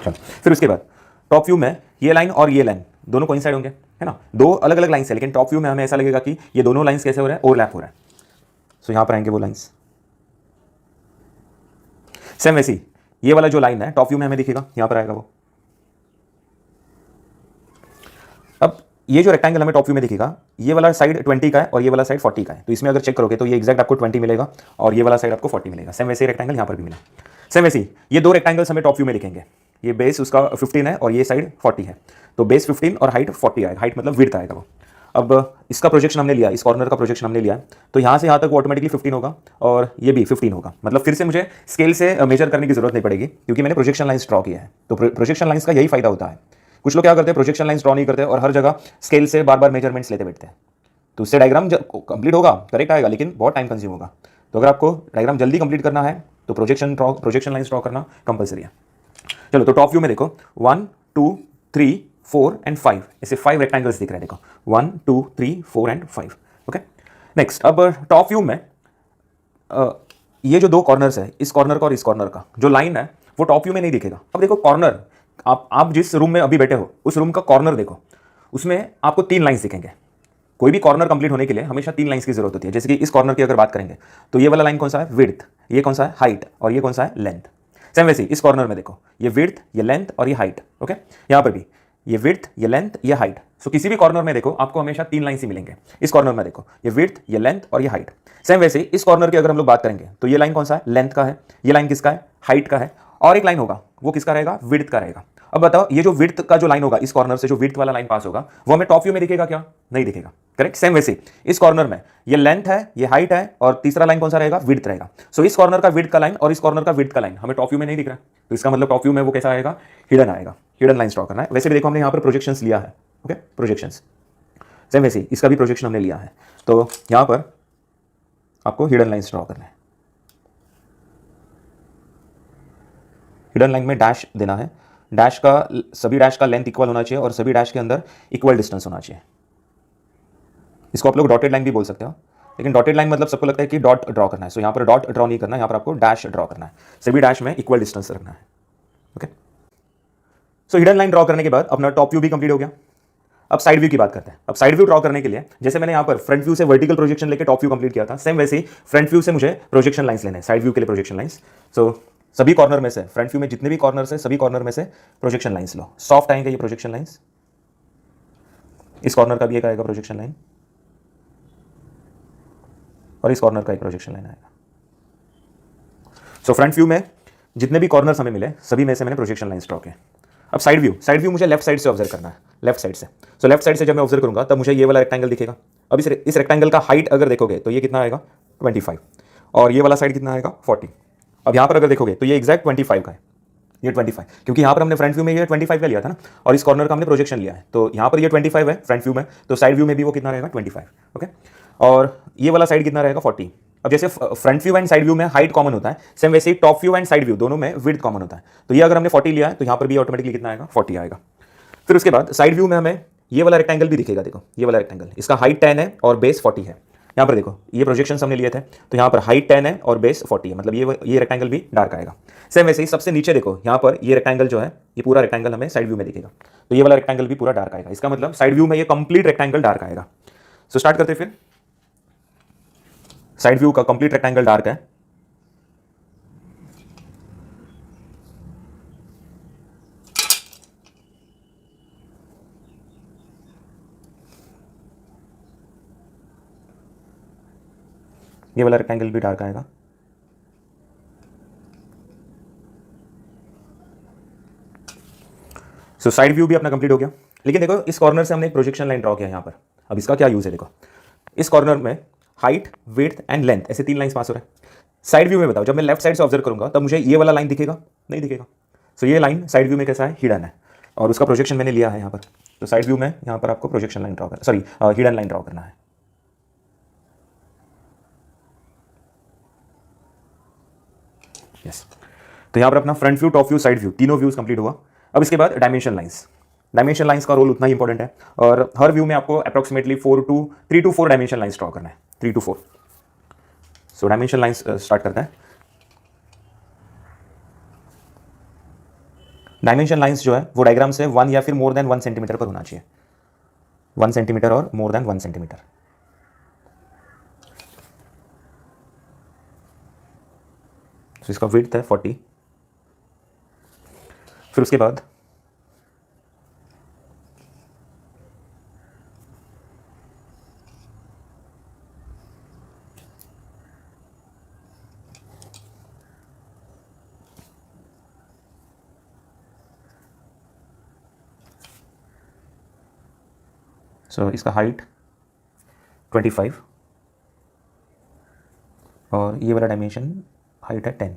Speaker 1: चलो, फिर उसके बाद टॉप व्यू में ये लाइन और ये लाइन दोनों कोइंसाइड होंगे, है ना? दो अलग अलग लाइंस है, लेकिन टॉप व्यू में हमें ऐसा लगेगा कि ये दोनों लाइंस कैसे हो रहा है? ओवरलैप हो रहा है। सो यहां पर आएंगे वो लाइंस। सेम वैसी ये वाला जो लाइन है टॉप व्यू में हमें दिखेगा, यहां पर आएगा वो। अब ये जो रेक्टेंगल हमें टॉप व्यू में दिखेगा, ये वाला साइड 20 का है और ये वाला साइड 40 का है। तो इसमें अगर चेक करोगे तो ये एग्जैक्ट आपको 20 मिलेगा और ये वाला साइड आपको 40 मिलेगा। सेम वैसे रेक्टेंगल यहां पर भी मिला। सेम वैसे ये दो रेक्टेंगल्स हमें टॉप व्यू में दिखेंगे। ये बेस उसका 15 है और ये साइड 40 है, तो बेस 15 और हाइट 40 आएगा। हाइट मतलब विड्थ आएगा वो। अब इसका प्रोजेक्शन हमने लिया, इस कॉर्नर का प्रोजेक्शन हमने लिया, तो यहाँ से यहाँ तक वो ऑटोमेटिकली 15 होगा और ये भी 15 होगा। मतलब फिर से मुझे स्केल से मेजर करने की जरूरत नहीं पड़ेगी क्योंकि मैंने प्रोजेक्शन लाइन्स ड्रॉ किया है। तो प्रोजेक्शन लाइन्स का यही फायदा होता है। कुछ लोग क्या करते हैं, प्रोजेक्शन लाइन्स ड्रॉ नहीं करते और हर जगह स्केल से बार बार मेजरमेंट्स लेते बैठते हैं। तो उससे डायग्राम कंप्लीट होगा, करेक्ट आएगा, लेकिन बहुत टाइम कंज्यूम होगा। तो अगर आपको डायग्राम जल्दी कंप्लीट करना है तो प्रोजेक्शन लाइन्स ड्रॉ करना कंपलसरी है। चलो, तो टॉप व्यू में देखो 1, 2, 3, 4 एंड 5, ऐसे 5 रेक्टेंगल्स दिख रहे हैं। देखो 1, 2, 3, 4 एंड 5। ओके, नेक्स्ट अब टॉप व्यू में ये जो दो कॉर्नर्स है, इस कॉर्नर का और इस कॉर्नर का जो लाइन है वो टॉप व्यू में नहीं दिखेगा। अब देखो कॉर्नर, आप जिस रूम में अभी बैठे हो उस रूम का कॉर्नर देखो, उसमें आपको 3 लाइन्स दिखेंगे। कोई भी कॉर्नर कंप्लीट होने के लिए हमेशा 3 लाइन्स की जरूरत होती है। जैसे कि इस कॉर्नर की अगर बात करेंगे तो ये वाला लाइन कौन सा है? विड्थ। ये कौन सा है? हाइट। और ये कौन सा है? लेंथ। सेम वैसे इस कॉर्नर में देखो, ये विड्थ, ये लेंथ और ये हाइट। ओके, यहाँ पर भी ये विड्थ, ये लेंथ, ये हाइट। सो किसी भी कॉर्नर में देखो आपको हमेशा 3 लाइन्स ही मिलेंगे। इस कॉर्नर में देखो ये विड्थ, ये लेंथ और ये हाइट। सेम वैसे इस कॉर्नर की अगर हम लोग बात करेंगे तो ये लाइन कौन सा है? लेंथ का है। ये लाइन किसका है? हाइट का है। और एक लाइन होगा वो किसका रहेगा? विड्थ का रहेगा। अब बताओ ये जो विड्थ का जो लाइन होगा, इस कॉर्नर से जो विड्थ वाला लाइन पास होगा वो हमें टॉप व्यू में दिखेगा क्या? नहीं दिखेगा, करेक्ट। सेम वैसे इस कॉर्नर में ये लेंथ है, ये हाइट है, और तीसरा लाइन कौन सा रहेगा? विड्थ रहेगा। सो इस कॉर्नर का विड्थ का लाइन और इस कॉर्नर का विड्थ का लाइन हमें टॉप व्यू में नहीं दिख रहा, तो इसका मतलब टॉप व्यू में वो कैसा आएगा? हिडन आएगा। हिडन लाइन ड्रॉ करना है। वैसे भी देखो हमने यहाँ पर प्रोजेक्शंस लिया है, ओके, प्रोजेक्शंस सेम वैसे ही इसका भी प्रोजेक्शन हमने लिया है, तो यहाँ पर आपको हिडन लाइंस ड्रॉ करना है। हिडन लाइन में डैश देना है, डैश का सभी डैश का लेंथ इक्वल होना चाहिए और सभी डैश के अंदर इक्वल डिस्टेंस होना चाहिए। इसको आप लोग डॉटेड लाइन भी बोल सकते हो, लेकिन डॉटेड लाइन मतलब सबको लगता है कि डॉट ड्रॉ करना है, सो यहाँ पर डॉट ड्रॉ नहीं करना है, यहाँ पर आपको डैश ड्रॉ करना है। सभी डैश में इक्वल डिस्टेंस रखना है, ओके। सो हिडन लाइन ड्रॉ करने के बाद अपना टॉप व्यू भी कंप्लीट हो गया। अब साइड व्यू की बात करते हैं। अब साइड व्यू ड्रॉ करने के लिए जैसे मैंने यहाँ पर फ्रंट व्यू से वर्टिकल प्रोजेक्शन लेके टॉप व्यू कंप्लीट किया था, सेम वैसे ही फ्रंट व्यू से मुझे प्रोजेक्शन लाइंस लेने हैं, साइड व्यू के लिए प्रोजेक्शन लाइंस। सो सभी कॉर्नर में से, फ्रंट व्यू में जितने भी कॉर्नर है सभी कॉर्नर में से प्रोजेक्शन लाइंस लो। सॉफ्ट आएंगे ये प्रोजेक्शन लाइंस, इस कॉर्नर का भी एक आएगा प्रोजेक्शन लाइन और इस कॉर्नर का एक प्रोजेक्शन लाइन आएगा। सो फ्रंट व्यू में जितने भी कॉर्नर्स हमें मिले सभी में से मैंने प्रोजेक्शन लाइंस ड्रॉ किए। अब साइड व्यू मुझे लेफ्ट साइड से ऑब्जर्व करना है, लेफ्ट साइड से। सो लेफ्ट साइड से जब मैं ऑब्जर्व करूंगा तब मुझे ये वाला रेक्टेंगल दिखेगा। अब इस रेक्टेंगल का हाइट अगर देखोगे तो ये कितना आएगा? 25, और ये वाला साइड कितना आएगा? 40। अब यहाँ पर अगर देखोगे तो ये एग्जैक्ट 25 का है, ये 25, क्योंकि यहाँ पर हमने फ्रंट व्यू में ये 25 का लिया था ना, और इस कॉर्नर का हमने प्रोजेक्शन लिया है, तो यहाँ पर ये 25 है फ्रंट व्यू में, तो साइड व्यू में भी वो कितना रहेगा? 25, ओके। और ये वाला साइड कितना रहेगा? 40। अब जैसे front view and side view में हाइट कॉमन होता है, सेम वैसे ही top view and side view दोनों में विड्थ कॉमन होता है, तो ये अगर हमने 40 लिया है तो यहाँ पर भी ऑटोमेटिकली कितना आएगा? 40 आएगा। फिर उसके बाद साइड व्यू में हमें ये वाला रेक्टेंगल भी दिखेगा, देखो ये वाला रेक्टेंगल, इसका हाइट 10 है और बेस 40 है। यहाँ पर देखो ये प्रोजेक्शन हमने लिए थे, तो यहाँ पर हाइट 10 है और बेस 40 है, मतलब ये रेक्टेंगल भी डार्क आएगा। सेम वैसे ही सबसे नीचे देखो, यहाँ पर ये रेक्टेंगल जो है, ये पूरा रेक्टेंगल हमें साइड व्यू में दिखेगा, तो ये वाला रेक्टेंगल भी पूरा डार्क आएगा। इसका मतलब साइड व्यू में ये कंप्लीट रेक्टेंगल डार्क आएगा। सो स्टार्ट करते फिर। साइड व्यू का कंप्लीट रेक्टेंगल डार्क है, ये वाला रेक्टेंगल भी डार्क आएगा। सो साइड व्यू भी अपना कंप्लीट हो गया। लेकिन देखो इस कॉर्नर से हमने एक प्रोजेक्शन लाइन ड्रॉ किया यहाँ पर। अब इसका क्या यूज है? देखो इस कॉर्नर में हाइट, विड्थ एंड लेंथ ऐसे 3 लाइंस पास हो रहे हैं। साइड व्यू में बताओ, जब मैं लेफ्ट साइड से ऑब्जर्व करूंगा तब मुझे ये वाला लाइन दिखेगा? नहीं दिखेगा। सो ये लाइन साइड व्यू में कैसा है? हिडन है, और उसका प्रोजेक्शन मैंने लिया है यहाँ पर। तो साइड व्यू में यहाँ पर आपको प्रोजेक्शन लाइन ड्रॉ करना, सॉरी हिडन लाइन ड्रॉ करना है। यस, तो यहाँ पर अपना front view, top view, side view तीनों व्यूज कंप्लीट हुआ। अब इसके बाद डायमेंशन लाइंस। डायमेंशन लाइंस का रोल उतना ही इंपॉर्टेंट है, और हर व्यू में आपको approximately 3 to 4 dimension lines draw करना है, 3 to 4। So dimension lines start करते हैं। डायमेंशन लाइंस जो है वो डायग्राम से 1 या फिर मोर देन 1 सेंटीमीटर पर होना चाहिए, 1 सेंटीमीटर और मोर देन 1 सेंटीमीटर। तो इसका विड्थ है 40। फिर उसके बाद इसका हाइट 25 और ये वाला डायमेंशन हाइट है 10।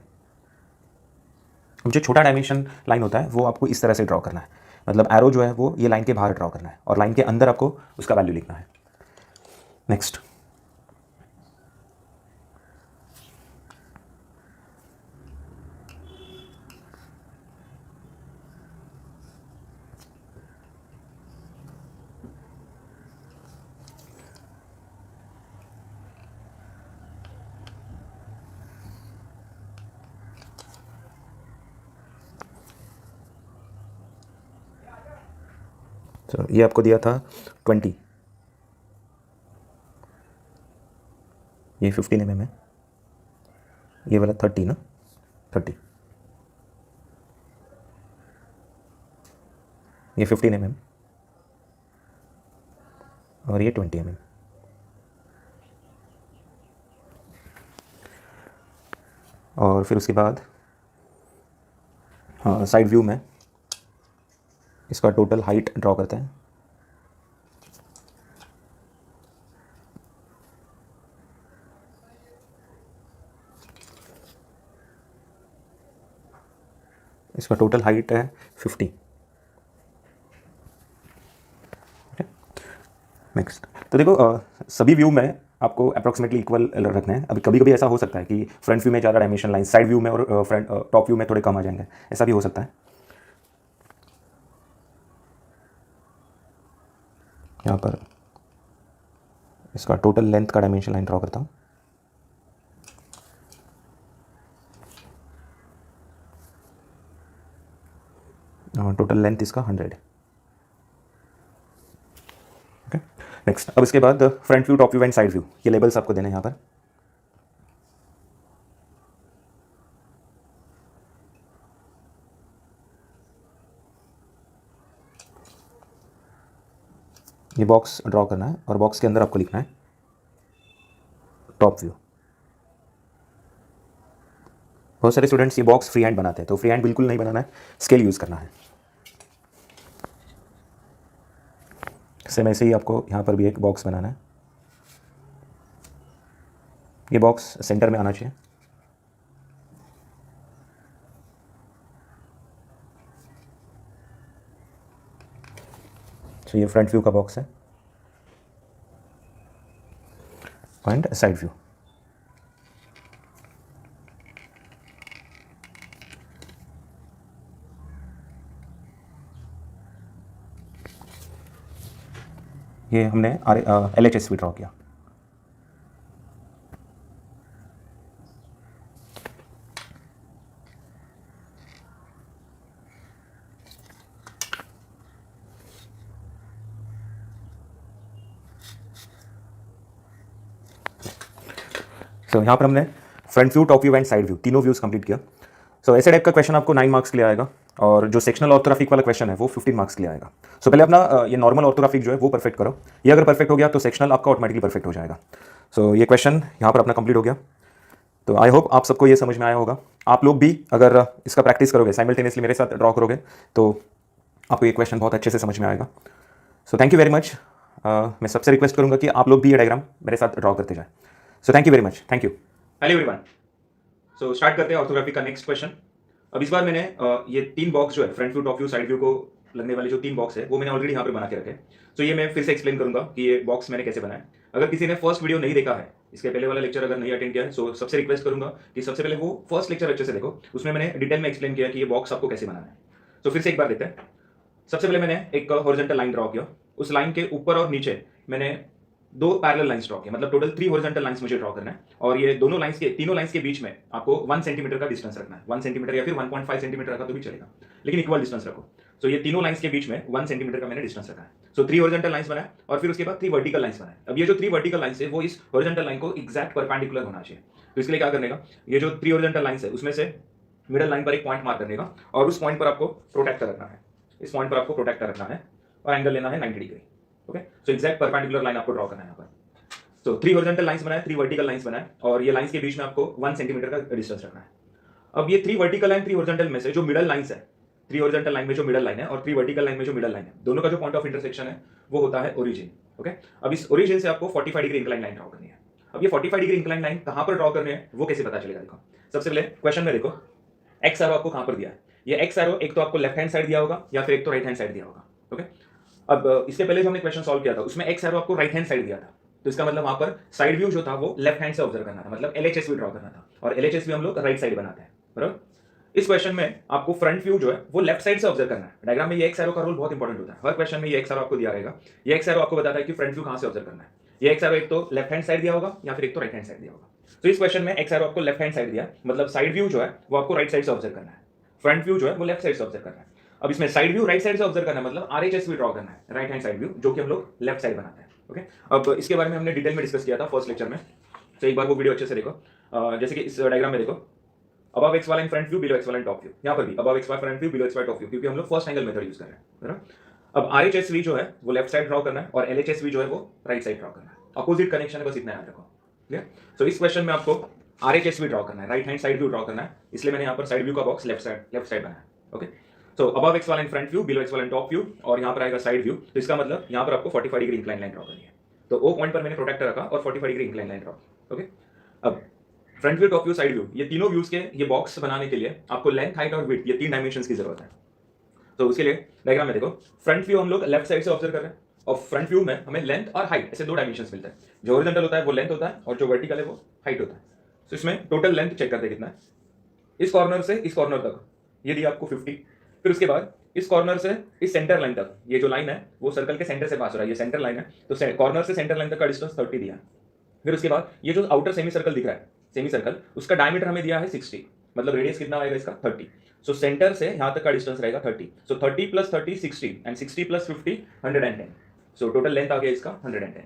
Speaker 1: जो छोटा डायमेंशन लाइन होता है वो आपको इस तरह से ड्रॉ करना है, मतलब एरो जो है वो ये लाइन के बाहर ड्रॉ करना है और लाइन के अंदर आपको उसका वैल्यू लिखना है। नेक्स्ट, तो ये आपको दिया था 20, ये 15 mm है, ये वाला 30 ना, 30, ये 15 mm और ये 20 mm। और फिर उसके बाद हाँ साइड व्यू में इसका टोटल हाइट ड्रॉ करते हैं। इसका टोटल हाइट है 50। नेक्स्ट, तो देखो सभी व्यू में आपको अप्रोक्सीमेटली इक्वल रखने हैं। अभी कभी कभी ऐसा हो सकता है कि फ्रंट व्यू में ज़्यादा डायमेंशन लाइन, साइड व्यू में और फ्रंट टॉप व्यू में थोड़े कम आ जाएंगे, ऐसा भी हो सकता है। यहाँ पर इसका टोटल लेंथ का डायमेंशन लाइन ड्रॉ करता हूँ। टोटल लेंथ इसका 100। ओके, नेक्स्ट, अब इसके बाद front view, top view and side view, ये लेबल्स आपको देने हैं यहाँ पर। ये बॉक्स ड्रॉ करना है और बॉक्स के अंदर आपको लिखना है टॉप व्यू। बहुत सारे स्टूडेंट्स ये बॉक्स फ्री हैंड बनाते हैं, तो फ्री हैंड बिल्कुल नहीं बनाना है, स्केल यूज़ करना है। सेम ऐसे ही आपको यहाँ पर भी एक बॉक्स बनाना है। ये बॉक्स सेंटर में आना चाहिए। तो ये फ्रंट व्यू का बॉक्स है एंड साइड व्यू। ये हमने LHS भी ड्रॉ किया। तो यहाँ पर हमने front view, top view and side view, तीनों व्यूज कंप्लीट किया। सो ऐसे टाइप का क्वेश्चन आपको 9 मार्क्स के लिए आएगा और जो सेक्शनल ऑर्थोग्राफिक वाला क्वेश्चन है वो 15 मार्क्स के लिए आएगा। सो पहले अपना ये नॉर्मल ऑर्थोग्राफिक जो है वो परफेक्ट करो। ये अगर परफेक्ट हो गया तो सेक्शनल आपका ऑटोमेटिकली परफेक्ट हो जाएगा। सो ये क्वेश्चन यहाँ पर अपना कंप्लीट हो गया। तो आई होप आप सबको ये समझ में आया होगा। आप लोग भी अगर इसका प्रैक्टिस करोगे, साइमल्टेनियसली मेरे साथ ड्रॉ करोगे, तो आपको ये क्वेश्चन बहुत अच्छे से समझ में आएगा। So thank you very much. मैं सबसे रिक्वेस्ट करूंगा कि आप लोग भी ये डायग्राम मेरे साथ ड्रॉ करते जाएं। So thank you very much, thank you. Hello everyone. So start करते हैं ऑर्थोग्राफी का नेक्स्ट क्वेश्चन। अब इस बार मैंने ये 3 बॉक्स जो है, front view, top view, side view को लगने वाले जो 3 बॉक्स है वो मैंने ऑलरेडी यहाँ पर बना के रखे। तो ये मैं फिर से एक्सप्लेन करूंगा कि ये बॉक्स मैंने कैसे बनाया। अगर किसी ने फर्स्ट वीडियो नहीं देखा है, इसके पहले वाला लेक्चर अगर नहीं अटेंड किया है, सो सबसे रिक्वेस्ट करूंगा कि सबसे पहले वो फर्स्ट लेक्चर अच्छे से देखो। उसमें मैंने डिटेल में एक्सप्लेन किया कि ये बॉक्स आपको कैसे बनाना है। तो फिर से एक बार देखते हैं। सबसे पहले मैंने एक हॉरिजॉन्टल लाइन ड्रॉ किया। उस लाइन के ऊपर और नीचे मैंने 2 पैरेलल लाइंस ड्रॉ किए, मतलब टोटल 3 हॉरिजॉन्टल लाइंस मुझे ड्रॉ करना है। और ये दोनों लाइंस के, तीनों लाइंस के बीच में आपको 1 सेंटीमीटर का डिस्टेंस रखना है। 1 सेंटीमीटर या फिर 1.5 सेंटीमीटर का तो भी चलेगा, लेकिन इक्वल डिस्टेंस रखो। सो ये तीनों लाइंस के बीच में 1 सेंटीमीटर का मैंने डिस्टेंस रखा है। सो 3 हॉरिजॉन्टल लाइंस बनाए और फिर उसके बाद 3 वर्टिकल लाइंस बनाए। अब ये जो 3 वर्टिकल लाइंस है वो इस हॉरिजॉन्टल लाइन को एग्जैक्ट परपेंडिकुलर होना चाहिए। तो इसके लिए क्या करने का, ये जो 3 हॉरिजॉन्टल लाइंस है उसमें से मिडल लाइन पर एक पॉइंट मार्क करने का और उस पॉइंट पर आपको प्रोटेक्टर रखना है। इस पॉइंट पर आपको प्रोटेक्टर रखना है और एंगल लेना है 90 degree. Okay, so exact perpendicular line आपको ड्रॉ करना है यहाँ पर। तो 3 हॉरिजॉन्टल लाइंस बनाए, 3 वर्टिकल लाइंस बनाए और ये लाइंस के बीच में आपको 1 सेंटीमीटर का डिस्टेंस रखना है। अब ये 3 वर्टिकल लाइन, 3 हॉरिजॉन्टल में से जो मिडल लाइंस है, 3 हॉरिजॉन्टल लाइन में जो मिडल लाइन है और 3 वर्टिकल लाइन में जो मिडल लाइन है, दोनों का जो पॉइंट ऑफ इंटरसेक्शन है वो होता है ओरिजिन। ओके, अब इस ओरिजिन से आपको 45 डिग्री इंक्लाइन लाइन ड्रॉ करनी है। अब ये 45 डिग्री इंक्लाइन लाइन कहां पर ड्रॉ करनी है वो कैसे पता चलेगा? देखो, सबसे पहले क्वेश्चन में देखो एक्स एरो आपको कहां पर दिया है। ये एक्स एरो एक तो आपको लेफ्ट हैंड साइड दिया होगा या फिर एक तो राइट हैंड साइड दिया होगा। ओके, अब इसके पहले जो हमने क्वेश्चन सॉल्व किया था उसमें एक्स एरो आपको राइट हैंड साइड दिया था, तो इसका मतलब वहां पर साइड व्यू जो था वो लेफ्ट हैंड से ऑब्जर्व करना था, मतलब LHS भी ड्रॉ करना था और LHS भी हम लोग राइट साइड बनाते हैं, बराबर। इस क्वेश्चन में आपको फ्रंट व्यू जो है वो लेफ्ट साइड से ऑब्जर्व करना है। डायग्राम में ये एक्स एरो का रोल बहुत इंपॉर्टेंट होता है। हर क्वेश्चन में ये एक्स एरो आपको दिया रहेगा। ये एक्स एरो आपको बताता है कि फ्रंट व्यू कहां से ऑब्जर्व करना है। ये एक्स एरो एक तो लेफ्ट हैंड साइड दिया होगा या फिर एक तो राइट हैंड साइड दिया होगा। तो इस क्वेश्चन में एक्स एरो आपको लेफ्ट हैंड साइड दिया, मतलब साइड व्यू जो है वो आपको राइट साइड से ऑब्जर्व करना है, फ्रंट व्यू जो है वो लेफ्ट साइड से ऑब्जर्व करना है। अब इसमें साइड व्यू राइट साइड से ऑब्जर्व करना है, मतलब RHS भी ड्रॉ करना है, राइट हैंड साइड व्यू, जो कि हम लोग लेफ्ट साइड बनाते हैं। ओके, अब इसके बारे में हमने डिटेल में डिस्कस किया था फर्स्ट लेक्चर में, तो एक बार वो वीडियो अच्छे से देखो। जैसे कि इस डायग्राम में देखो, अबव एक्स वाला in front view, below X वाला इन टॉप व्यू। यहाँ पर भी अबव एक्स वाला फ्रंट व्यू, बिलो एक्स वाला टॉप व्यू, क्योंकि हम लोग फर्स्ट एंगल मेथड यूज कर रहे हैं, है ना। अब RHS जो है वो लेफ्ट साइड ड्रॉ करना है और LHS जो है वो राइट साइड ड्रॉ करना है। अपोजिट कनेक्शन है, बस इतना याद रखो। क्लियर? सो इस क्वेश्चन में आपको RHS ड्रॉ करना है, right hand side view draw करना है, इसलिए मैंने यहाँ पर साइड व्यू का बॉक्स लेफ्ट साइड बनाया। ओके, सो अबव एक्स वाला फ्रंट व्यू, बिलो एक्स वाला टॉप व्यू, और यहाँ पर आएगा साइड व्यू। तो इसका मतलब यहाँ पर आपको 45 डिग्री इंक्लाइन लाइन ड्रॉ करनी है। तो ओ पॉइंट पर मैंने प्रोटेक्टर रखा और 45 डिग्री इंक्लाइन लाइन ड्रॉ की। ओके, अब front view, top view, side view, ये तीनों व्यूज के ये बॉक्स बनाने के लिए आपको लेंथ, हाइट और विड्थ, ये 3 डायमेंशंस की जरूरत है। तो उसके लिए डायग्राम में देखो, फ्रंट व्यू हम लोग लेफ्ट साइड से ऑब्जर्व कर रहे हैं, और फ्रंट व्यू में हमें लेंथ और हाइट ऐसे 2 डायमेंशंस मिलते हैं। जो हॉरिजॉन्टल होता है वो लेंथ होता है, और जो वर्टिकल है वो हाइट होता है। तो इसमें टोटल लेंथ चेक करते हैं कितना है। इस कॉर्नर से इस कॉर्नर तक ये दिया आपको 50। फिर उसके बाद इस कॉर्नर से इस सेंटर लाइन तक, ये जो लाइन है वो सर्कल के सेंटर से पास हो रहा है, ये सेंटर लाइन है, तो कॉर्नर से सेंटर लाइन तक का डिस्टेंस 30 दिया है। फिर उसके बाद ये जो आउटर सेमी सर्कल दिख रहा है, सेमी सर्कल, उसका डायमीटर हमें दिया है 60, मतलब रेडियस कितना आएगा इसका 30। सो सेंटर से यहां तक का डिस्टेंस रहेगा 30। सो 30 + 30 60, एंड 60 + 50 110। सो टोटल लेंथ आ गया इसका 110।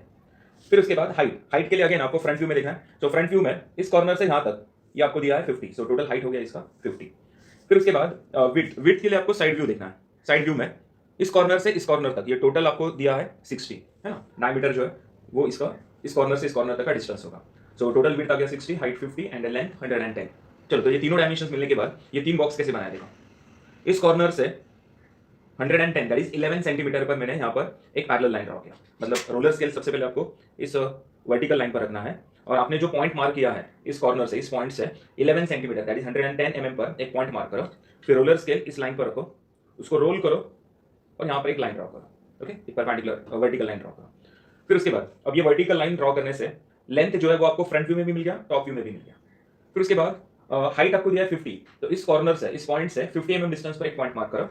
Speaker 1: फिर उसके बाद हाइट के लिए अगेन आपको फ्रंट व्यू में देखना है। तो फ्रंट व्यू में इस कॉर्नर से यहां तक ये आपको दिया है 50। सो टोटल हाइट हो गया इसका 50। फिर उसके बाद विड्थ के लिए आपको साइड व्यू देखना है। साइड व्यू में इस कॉर्नर से इस कॉर्नर तक ये टोटल आपको दिया है 60, है ना। डायमीटर जो है वो इसका इस कॉर्नर से इस कॉर्नर तक का डिस्टेंस होगा। सो टोटल विड्थ आ गया 60, हाइट 50 एंड लेंथ 110। चलो, तो ये तीनों डायमेंशंस मिलने के बाद ये 3 बॉक्स कैसे बनाया देखो। इस कॉर्नर से 110 दैट इज 11 सेंटीमीटर पर मैंने यहाँ पर एक पैरेलल लाइन ड्रॉ किया। मतलब रोलर स्केल सबसे पहले आपको इस वर्टिकल लाइन पर रखना है, और आपने जो पॉइंट मार्क किया है इस कॉर्नर से इस पॉइंट से 11 सेंटीमीटर दैट इज 110 mm पर एक पॉइंट मार्क करो। फिर रोलर स्केल इस लाइन पर रखो, उसको रोल करो, और यहाँ पर एक लाइन ड्रॉ करो। ओके, एक परपेंडिकुलर वर्टिकल लाइन ड्रॉ करो। फिर उसके बाद अब ये वर्टिकल लाइन ड्रॉ करने से लेंथ जो है वो आपको फ्रंट व्यू में भी मिल गया, टॉप व्यू में भी मिल गया। फिर उसके बाद हाइट आपको दिया है 50, तो इस कॉर्नर से इस पॉइंट से 50 mm डिस्टेंस पर एक पॉइंट मार्क करो,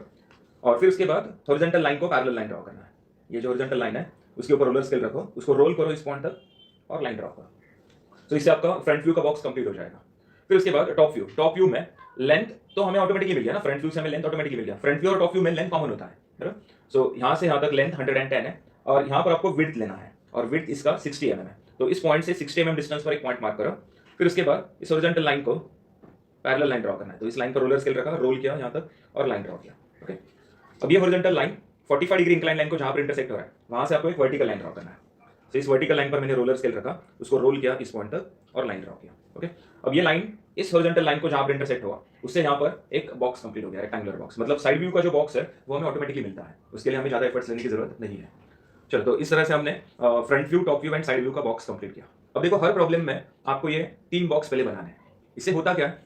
Speaker 1: और फिर उसके बाद हॉरिजॉन्टल लाइन को पैरेलल लाइन ड्रॉ करना है। ये जो हॉरिजॉन्टल लाइन है उसके ऊपर रोलर स्केल रखो, उसको रोल करो इस पॉइंट तक, और लाइन ड्रॉ करो। तो इससे आपका फ्रंट व्यू का बॉक्स कंप्लीट हो जाएगा। फिर उसके बाद टॉप व्यू में लेंथ तो हमें ऑटोमेटिकली मिल गया ना, फ्रंट व्यू से हमें लेंथ ऑटोमेटिकली मिल गया। फ्रंट व्यू और टॉप व्यू में लेंथ कॉमन होता है। सो यहाँ से यहाँ तक लेंथ 110 है, और यहाँ पर आपको विड्थ लेना है, और विड्थ इसका 60 mm है। तो इस पॉइंट से 60 mm डिस्टेंस पर एक पॉइंट मार्क करो। फिर उसके बाद इस हॉरिजॉन्टल लाइन को पैरेलल लाइन ड्रॉ करना है। तो इस लाइन पर रोलर स्केल रखा, रोल किया यहाँ तक, और लाइन ड्रॉ किया। ओके, अब ये horizontal line 45 degree incline line को जहां पर इंटरसेक्ट हो रहा है वहां से आपको एक वर्टिकल लाइन ड्रॉ करना है। तो इस वर्टिकल लाइन पर मैंने रोलर स्केल रखा, उसको रोल किया इस पॉइंट तक, और लाइन ड्रॉ किया। ओके, अब ये लाइन इस हॉरिजॉन्टल लाइन को जहां पर इंटरसेक्ट हुआ उससे यहाँ पर एक बॉक्स कंप्लीट हो गया, रेक्टेंगुलर बॉक्स। मतलब साइड व्यू का जो बॉक्स है वो हमें ऑटोमेटिकली मिलता है, उसके लिए हमें ज्यादा एफर्ट्स लेने की जरूरत नहीं है। चलो, तो इस तरह से हमने front view, top view and side view का बॉक्स कंप्लीट किया। अब देखो, हर प्रॉब्लम में आपको ये 3 बॉक्स पहले बनाने हैं। इससे होता क्या है,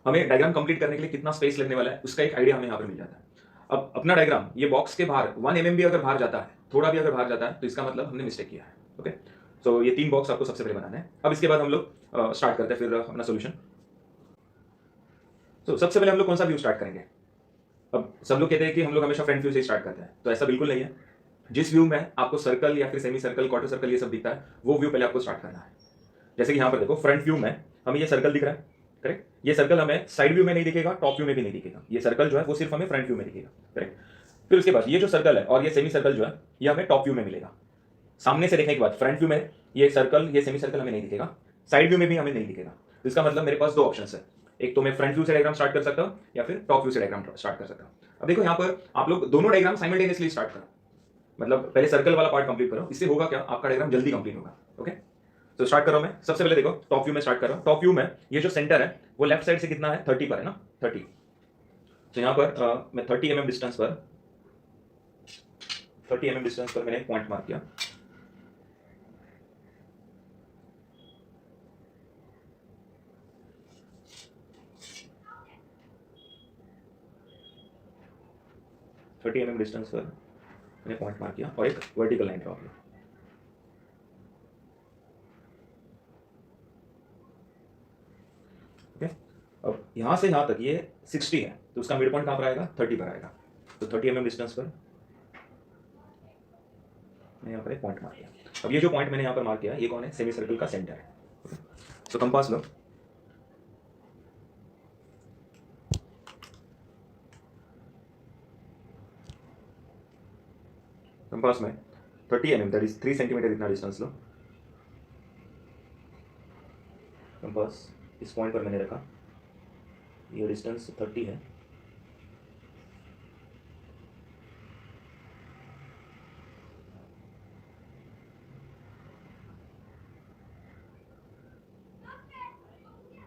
Speaker 1: हमें डायग्राम कंप्लीट करने के लिए कितना स्पेस लगने वाला है उसका एक आइडिया हमें यहाँ पर मिल जाता है। अब अपना डायग्राम ये बॉक्स के बाहर 1 mm भी अगर बाहर जाता है, थोड़ा भी अगर बाहर जाता है, तो इसका मतलब हमने मिस्टेक किया है। ओके, सो ये 3 बॉक्स आपको सबसे पहले बनाना है। अब इसके बाद हम लोग स्टार्ट करते हैं फिर अपना सोल्यूशन। तो सबसे पहले हम लोग कौन सा व्यू स्टार्ट करेंगे। अब सब लोग कहते हैं कि हम लोग हमेशा फ्रंट व्यू से स्टार्ट करते हैं, तो ऐसा बिल्कुल नहीं है। जिस व्यू में आपको सर्कल या फिर सेमी सर्कल, क्वार्टर सर्कल ये सब दिखता है, वो व्यू पहले आपको स्टार्ट करना है। जैसे कि यहाँ पर देखो, फ्रंट व्यू में हमें ये सर्कल दिख रहा है, करेक्ट। ये सर्कल हमें साइड व्यू में नहीं दिखेगा, टॉप व्यू में भी नहीं दिखेगा। ये सर्कल जो है वो सिर्फ हमें फ्रंट व्यू में दिखेगा, करेक्ट। फिर उसके बाद ये जो सर्कल है और ये सेमी सर्कल जो है ये हमें टॉप व्यू में मिलेगा। सामने से देखने के बाद फ्रंट व्यू में ये सर्कल, ये सेमी सर्कल हमें नहीं दिखेगा, साइड व्यू में भी हमें नहीं दिखेगा। तो इसका मतलब मेरे पास 2 ऑप्शन है, एक तो मैं फ्रंट व्यू से डायग्राम स्टार्ट कर सकता हूँ, या फिर टॉप व्यू से डायग्राम स्टार्ट कर सकता हूँ। अब देखो, यहाँ पर आप लोग दोनों डायग्राम साइमल्टेनियसली स्टार्ट करो, मतलब पहले सर्कल वाला पार्ट कंप्लीट करो। इससे होगा क्या, आपका डायग्राम जल्दी कंप्लीट होगा। ओके, तो स्टार्ट करो। मैं सबसे पहले देखो टॉप व्यू में स्टार्ट कर रहा हूं। टॉप व्यू में ये जो सेंटर है वो लेफ्ट साइड से कितना है, 30 पर है ना, 30। तो यहाँ पर मैं 30 mm डिस्टेंस पर मैंने एक पॉइंट मार्क किया। डिस्टेंस पर मैंने पॉइंट मार्क किया और एक वर्टिकल लाइन ड्रॉ किया। ओके, अब यहाँ से यहाँ तक ये 60 है, तो उसका मिड पॉइंट कहाँ पर आएगा, 30 पर आएगा। तो 30 mm डिस्टेंस पर मैं यहाँ पर एक पॉइंट मार्क किया। अब ये जो पॉइंट मैंने यहाँ पर मार्क किया ये कौन है, सेमी सर्कल का सेंटर है। तो कंपास लो, कंपास में 30 mm दैट इज 3 सेंटीमीटर इतना डिस्टेंस लो। कंपास इस पॉइंट पर मैंने रखा, ये डिस्टेंस 30 है।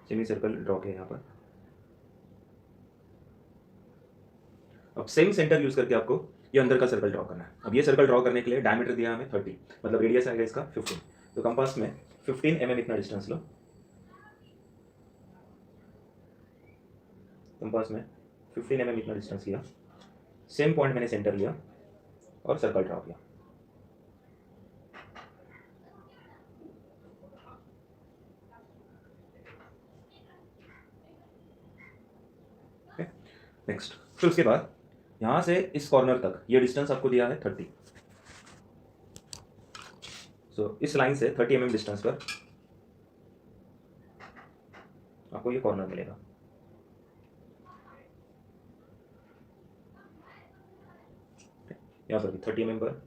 Speaker 1: सेमी सर्कल ड्रॉ किया यहाँ पर। अब सेम सेंटर यूज करके आपको ये अंदर का सर्कल ड्रॉ करना है। अब ये सर्कल ड्रॉ करने के लिए डायमीटर दिया हमें 30, मतलब रेडियस आएगा इसका 15। तो कंपास में 15 mm इतना डिस्टेंस लो, कंपास में 15 mm इतना डिस्टेंस लिया, सेम पॉइंट मैंने सेंटर लिया और सर्कल ड्रॉ किया। नेक्स्ट, फिर उसके बाद यहां से इस कॉर्नर तक ये डिस्टेंस आपको दिया है 30। सो इस लाइन से 30 mm डिस्टेंस पर आपको ये कॉर्नर मिलेगा। यहाँ पर भी 30 mm पर,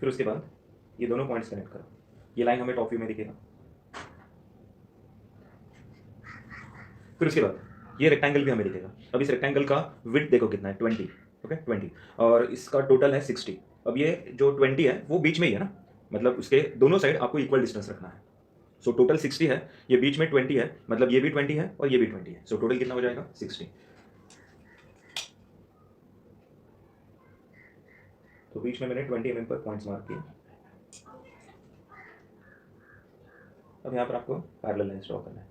Speaker 1: फिर उसके बाद ये दोनों पॉइंट्स कनेक्ट करो। ये लाइन हमें टॉप व्यू में दिखेगा। फिर उसके बाद ये रेक्टेंगल भी हमें दिखेगा। अब इस रेक्टेंगल का विड्थ देखो कितना है, 20। ओके 20, और इसका टोटल है 60। अब ये जो 20 है वो बीच में ही है ना, मतलब उसके दोनों साइड आपको इक्वल डिस्टेंस रखना है। सो टोटल 60 है, ये बीच में 20 है, मतलब ये भी 20 है और ये भी 20 है। सो टोटल कितना हो जाएगा 60। तो बीच में मैंने 20 mm पर पॉइंट्स मार्क किए। अब यहाँ पर आपको पैरेलल लाइंस ड्रॉ करना है।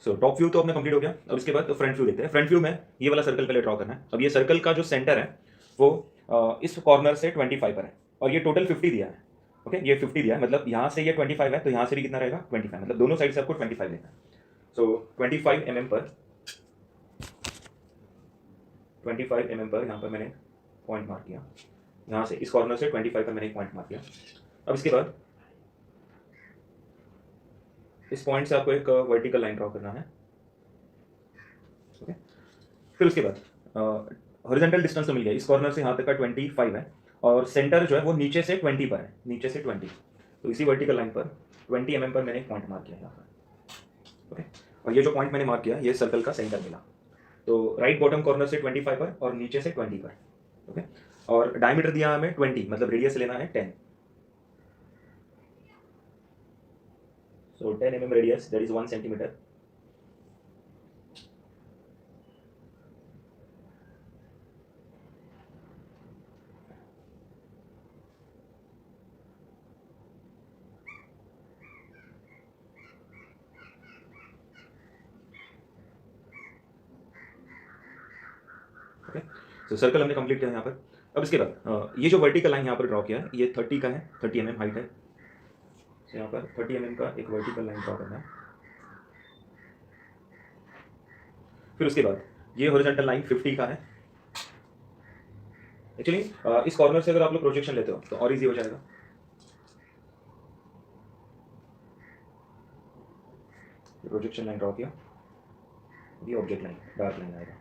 Speaker 1: सो टॉप व्यू तो अपना कंप्लीट हो गया। अब इसके बाद फ्रंट व्यू देखते हैं। फ्रंट व्यू में ये वाला सर्कल पहले ड्रॉ करना है। अब ये सर्कल का जो सेंटर है वो इस कॉर्नर से 25 पर है और ये टोटल 50 दिया है। ओके ये 50 दिया है, मतलब यहाँ से ये 25 है तो यहाँ से भी कितना रहेगा 25, मतलब दोनों साइड से आपको 25 लेना है। सो 25 mm पर, 25 mm पर यहाँ पर मैंने पॉइंट मार्क किया। यहाँ से इस कॉर्नर से 25 पर मैंने एक पॉइंट मार्क किया। अब इसके बाद इस पॉइंट से आपको एक वर्टिकल लाइन ड्रॉ करना है। ओके फिर उसके बाद हॉरिजॉन्टल डिस्टेंस तो मिल गया, इस कॉर्नर से यहाँ तक का 25 है और सेंटर जो है वो नीचे से 20 पर है, नीचे से 20। तो इसी वर्टिकल लाइन पर 20 mm पर मैंने एक पॉइंट मार्क किया यहाँ पर। ओके और ये जो पॉइंट मैंने मार्क किया ये सर्कल का सेंटर मिला। तो राइट बॉटम कॉर्नर से 25 पर और नीचे से 20 पर। ओके और डायमीटर दिया हमें 20, मतलब रेडियस लेना है 10। So 10 mm radius, that is 1 centimeter. Okay so circle हमने कंप्लीट किया यहाँ पर। अब इसके बाद ये जो वर्टिकल लाइन यहाँ पर ड्रॉ किया है ये 30 का है, 30 mm हाइट है। तो यहाँ पर 30 mm का एक वर्टिकल लाइन ड्रॉ करना है। फिर उसके बाद ये हॉरिजॉन्टल लाइन 50 का है। एक्चुअली इस कॉर्नर से अगर आप लोग प्रोजेक्शन लेते हो तो और इजी हो जाएगा। प्रोजेक्शन लाइन ड्रॉ किया, ये ऑब्जेक्ट लाइन डार्क लाइन आएगा।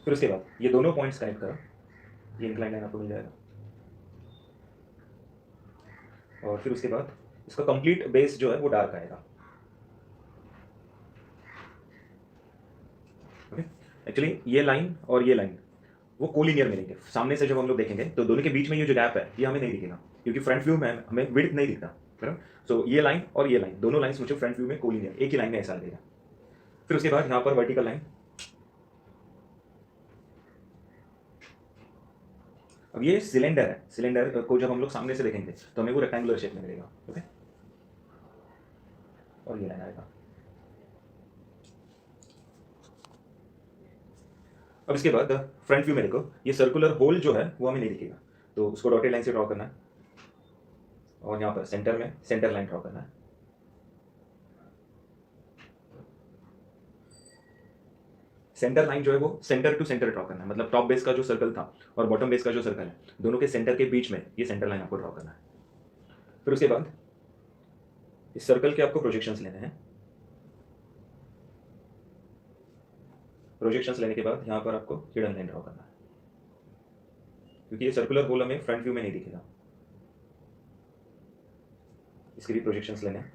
Speaker 1: फिर उसके बाद ये दोनों पॉइंट्स कनेक्ट करो, ये इंक्लाइन लाइन आपको मिल जाएगा। और फिर उसके बाद इसका कंप्लीट बेस जो है वो डार्क आएगा। ओके एक्चुअली ये लाइन और ये लाइन वो कोलिनियर मिलेंगे। सामने से जब हम लोग देखेंगे तो दोनों के बीच में ये जो गैप है ये हमें नहीं दिखेगा, क्योंकि फ्रंट व्यू में हमें विड्थ नहीं दिखता, बराबर। सो ये लाइन और ये लाइन दोनों लाइन्स मुझे फ्रंट व्यू में कोलिनियर एक ही लाइन में ऐसा लगेगा। फिर उसके बाद यहाँ पर वर्टिकल लाइन। अब ये सिलेंडर है, सिलेंडर को जब हम लोग सामने से देखेंगे तो हमें वो रेक्टेंगुलर शेप में मिलेगा। ओके और ये लाइन आएगा। अब इसके बाद फ्रंट व्यू में देखो ये सर्कुलर होल जो है वो हमें नहीं दिखेगा, तो उसको डॉटेड लाइन से ड्रॉ करना है और यहाँ पर सेंटर में सेंटर लाइन ड्रॉ करना है। सेंटर लाइन जो है वो सेंटर टू सेंटर ड्रॉ करना है, मतलब टॉप बेस का जो सर्कल था और बॉटम बेस का जो सर्कल है दोनों के सेंटर के बीच में ये सेंटर लाइन आपको ड्रॉ करना है। फिर उसके बाद इस सर्कल के आपको प्रोजेक्शंस लेने हैं। प्रोजेक्शंस लेने के बाद यहाँ पर आपको हिडन लाइन ड्रॉ करना है, क्योंकि ये सर्कुलर होल हमें फ्रंट व्यू में नहीं दिखेगा। इसके भी प्रोजेक्शंस लेने हैं।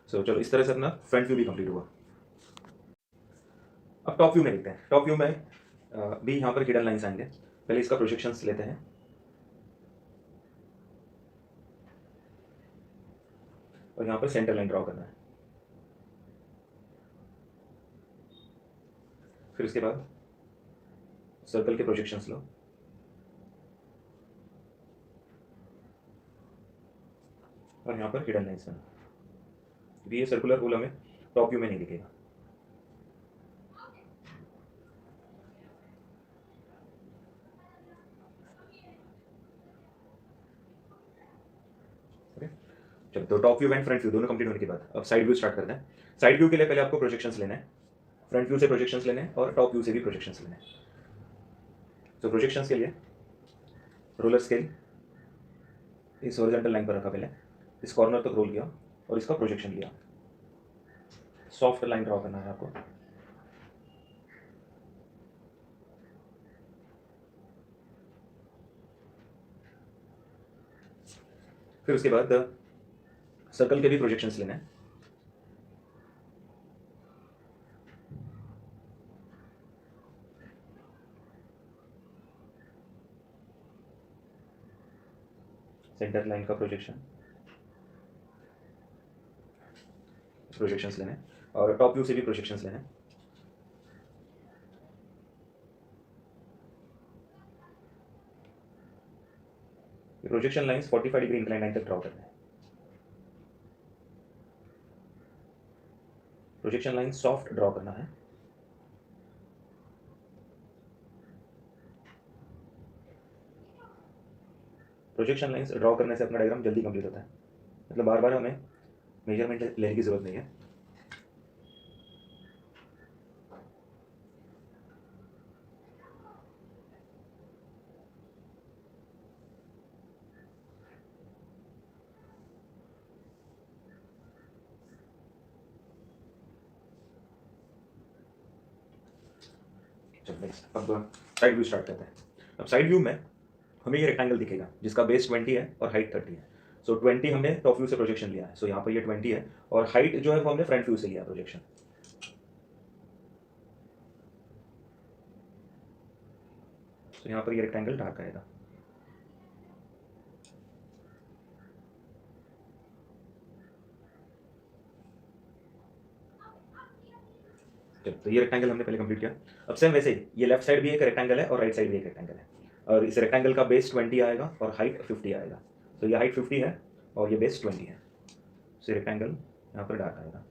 Speaker 1: सो चलो इस तरह से अपना फ्रंट व्यू भी कंप्लीट हुआ। अब टॉप व्यू में देखते हैं। टॉप व्यू में भी यहाँ पर हिडन लाइन्स आएंगे। पहले इसका प्रोजेक्शंस लेते हैं और यहाँ पर सेंटर लाइन ड्रॉ करना है। फिर उसके बाद सर्कल के प्रोजेक्शंस लो और यहाँ पर हिडन लाइन्स बना, क्योंकि ये सर्कुलर होल हमें टॉप व्यू में नहीं दिखेगा। चलो तो top view and front view दोनों कंप्लीट होने के बाद अब साइड व्यू स्टार्ट करते हैं। साइड व्यू के लिए पहले आपको प्रोजेक्शंस लेने हैं, फ्रंट व्यू से प्रोजेक्शंस लेने हैं और टॉप व्यू से भी प्रोजेक्शंस लेने हैं। तो प्रोजेक्शंस के लिए रोलर स्केल इस हॉरिजॉन्टल लाइन पर रखा, पहले इस कॉर्नर तक रोल किया और इसका प्रोजेक्शन लिया। सॉफ्ट लाइन ड्रॉ करना है आपको। फिर उसके बाद सर्कल के भी प्रोजेक्शंस लेने हैं। सेंटर लाइन का प्रोजेक्शंस लेने और टॉप व्यू से भी प्रोजेक्शंस लेने। Projection lines 45 degree incline line तक ड्रॉ करना है। प्रोजेक्शन लाइन सॉफ्ट ड्रॉ करना है। प्रोजेक्शन लाइंस ड्रॉ करने से अपना डायग्राम जल्दी कंप्लीट होता है, मतलब बार बार हमें मेजरमेंट लेने की जरूरत नहीं है। अब साइड व्यू स्टार्ट करते हैं। अब साइड व्यू में हमें ये रेक्टेंगल दिखेगा जिसका बेस 20 है और हाइट 30 है। सो 20 हमने टॉप व्यू से प्रोजेक्शन लिया है, सो यहाँ पर ये 20 है और हाइट जो है वो हमने फ्रंट व्यू से लिया प्रोजेक्शन। तो यहाँ पर ये रेक्टेंगल डार्क आएगा। तो ये रेक्टेंगल हमने पहले कंप्लीट किया। अब सेम वैसे ही ये लेफ्ट साइड भी एक रेक्टेंगल है और राइट साइड भी एक रेक्टेंगल है, और इस रेक्टेंगल का बेस 20 आएगा और हाइट 50 आएगा। तो ये हाइट 50 है और ये बेस 20 है, तो रेक्टेंगल यहाँ पर डार्क आएगा।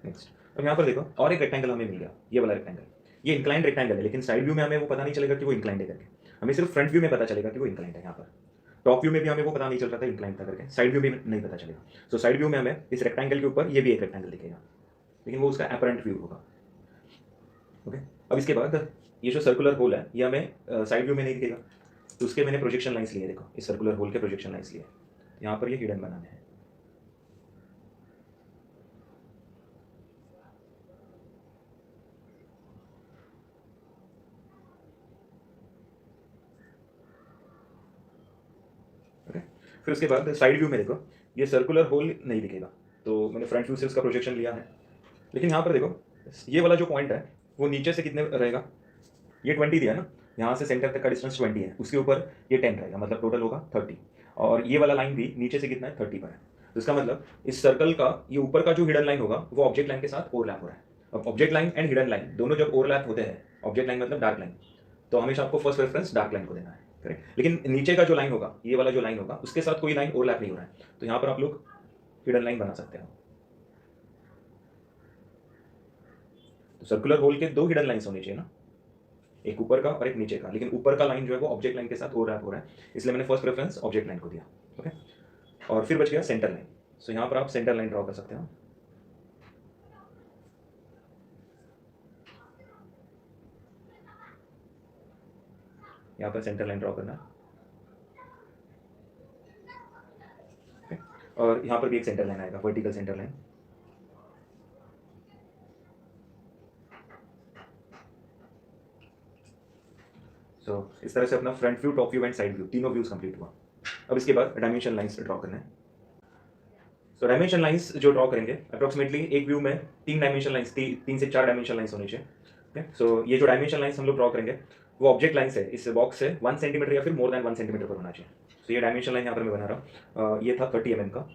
Speaker 1: नेक्स्ट अब यहाँ पर देखो और एक रेक्टेंगल हमें मिल गया, ये वाला रेक्टेंगल। ये इंक्लाइंड रेक्टेंगल है, लेकिन साइड व्यू में हमें वो पता नहीं चलेगा कि वो इंक्लाइंड है करके, हमें सिर्फ फ्रंट व्यू में पता चलेगा कि वो इंक्लाइंड है। यहाँ पर टॉप व्यू में भी हमें वो पता नहीं चल रहा था इंक्लाइंड था करके, साइड व्यू में नहीं पता चलेगा। सो साइड व्यू में हमें इस रेक्टेंगल के ऊपर ये भी एक रेक्टेंगल दिखेगा, लेकिन वो उसका अपरेंट व्यू होगा। ओके, अब इसके बाद ये जो सर्कुलर होल है ये हमें साइड व्यू में नहीं दिखेगा, तो उसके मैंने प्रोजेक्शन लाइन्स लिए। देखो इस सर्कुलर होल के प्रोजेक्शन लाइन्स लिए, यहाँ पर ये हिडन बनाने हैं। फिर उसके बाद साइड व्यू में देखो ये सर्कुलर होल नहीं दिखेगा, तो मैंने फ्रंट व्यू से उसका प्रोजेक्शन लिया है। लेकिन यहाँ पर देखो ये वाला जो पॉइंट है वो नीचे से कितने रहेगा, ये 20 दिया ना, यहाँ से सेंटर तक का डिस्टेंस 20 है, उसके ऊपर ये 10 रहेगा, मतलब टोटल होगा 30। और ये वाला लाइन भी नीचे से कितना है 30 पर है, तो इसका मतलब इस सर्कल का ये ऊपर का जो हिडन लाइन होगा वो ऑब्जेक्ट लाइन के साथ ओवरलैप हो रहा है। अब object line and hidden line दोनों जब ओवरलैप होते हैं, ऑब्जेक्ट लाइन मतलब डार्क लाइन, तो हमेशा आपको फर्स्ट रेफरेंस डार्क लाइन को देना है, करेक्ट। लेकिन नीचे का जो लाइन होगा, ये वाला जो लाइन होगा, उसके साथ कोई लाइन ओवरलैप नहीं हो रहा है, तो यहाँ पर आप लोग हिडन लाइन बना सकते हो। तो सर्कुलर होल के दो हिडन लाइन्स होने चाहिए ना, एक ऊपर का और एक नीचे का, लेकिन ऊपर का लाइन जो है वो ऑब्जेक्ट लाइन के साथ ओवरलैप हो रहा है, इसलिए मैंने फर्स्ट प्रेफरेंस ऑब्जेक्ट लाइन को दिया। ओके, और फिर बच गया सेंटर लाइन। सो यहाँ पर आप सेंटर लाइन ड्रॉ कर सकते हो। यहाँ पर सेंटर लाइन ड्रॉ करना है, okay? और यहाँ पर भी एक सेंटर लाइन आएगा, वर्टिकल सेंटर लाइन। सो इस तरह से अपना front view, top view and side view तीनों व्यूज कंप्लीट हुआ। अब इसके बाद डायमेंशन लाइंस ड्रॉ करना है। सो डायमेंशन लाइंस जो ड्रॉ करेंगे अप्रोक्सीमेटली एक व्यू में 3 डायमेंशन लाइंस, 3 से 4 डायमेंशन लाइंस होनी चाहिए। ओके, सो ये जो डायमेंशन लाइंस हम लोग ड्रॉ करेंगे वो ऑब्जेक्ट लाइंस है, इस बॉक्स से 1 सेंटीमीटर या फिर मोर देन 1 सेंटीमीटर पर होना चाहिए। सो ये डायमेंशन लाइन यहाँ पर मैं बना रहा हूँ, ये था 30 mm का,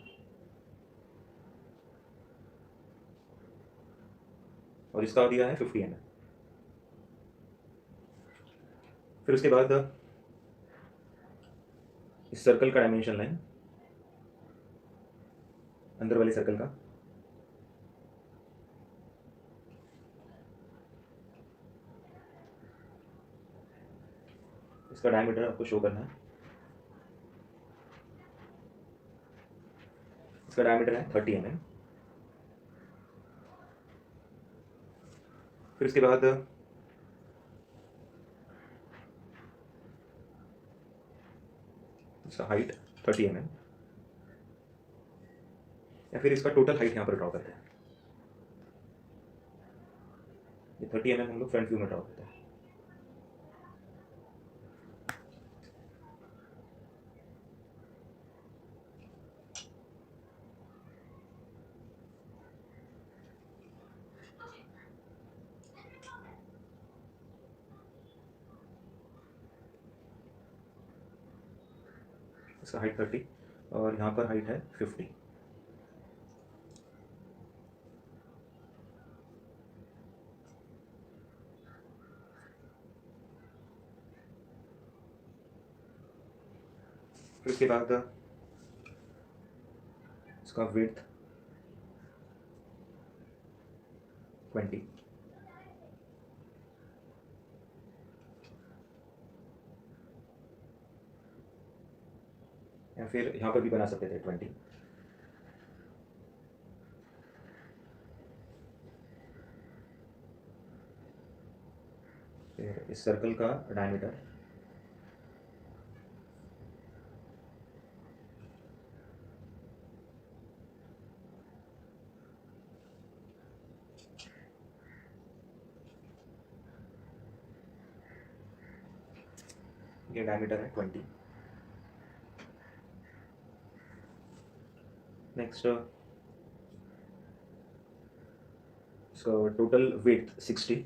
Speaker 1: और इसका दिया है 50 mm। फिर उसके बाद इस सर्कल का डायमेंशन लाइन, अंदर वाले सर्कल का, इसका डायमीटर आपको शो करना है। इसका डायमीटर है 30 mm। फिर उसके बाद इसका हाइट 30 mm, या फिर इसका टोटल हाइट यहाँ पर ड्रॉ करते हैं। ये 30 mm हम लोग फ्रंट व्यू में ड्रॉ करते हैं। इसका हाइट 30 और यहाँ पर हाइट है 50। फिर उसके बाद इसका विड्थ 20, या फिर यहाँ पर भी बना सकते थे 20। फिर इस सर्कल का डायमीटर, ये डायमीटर है 20। नेक्स्ट इसका टोटल वेट 60।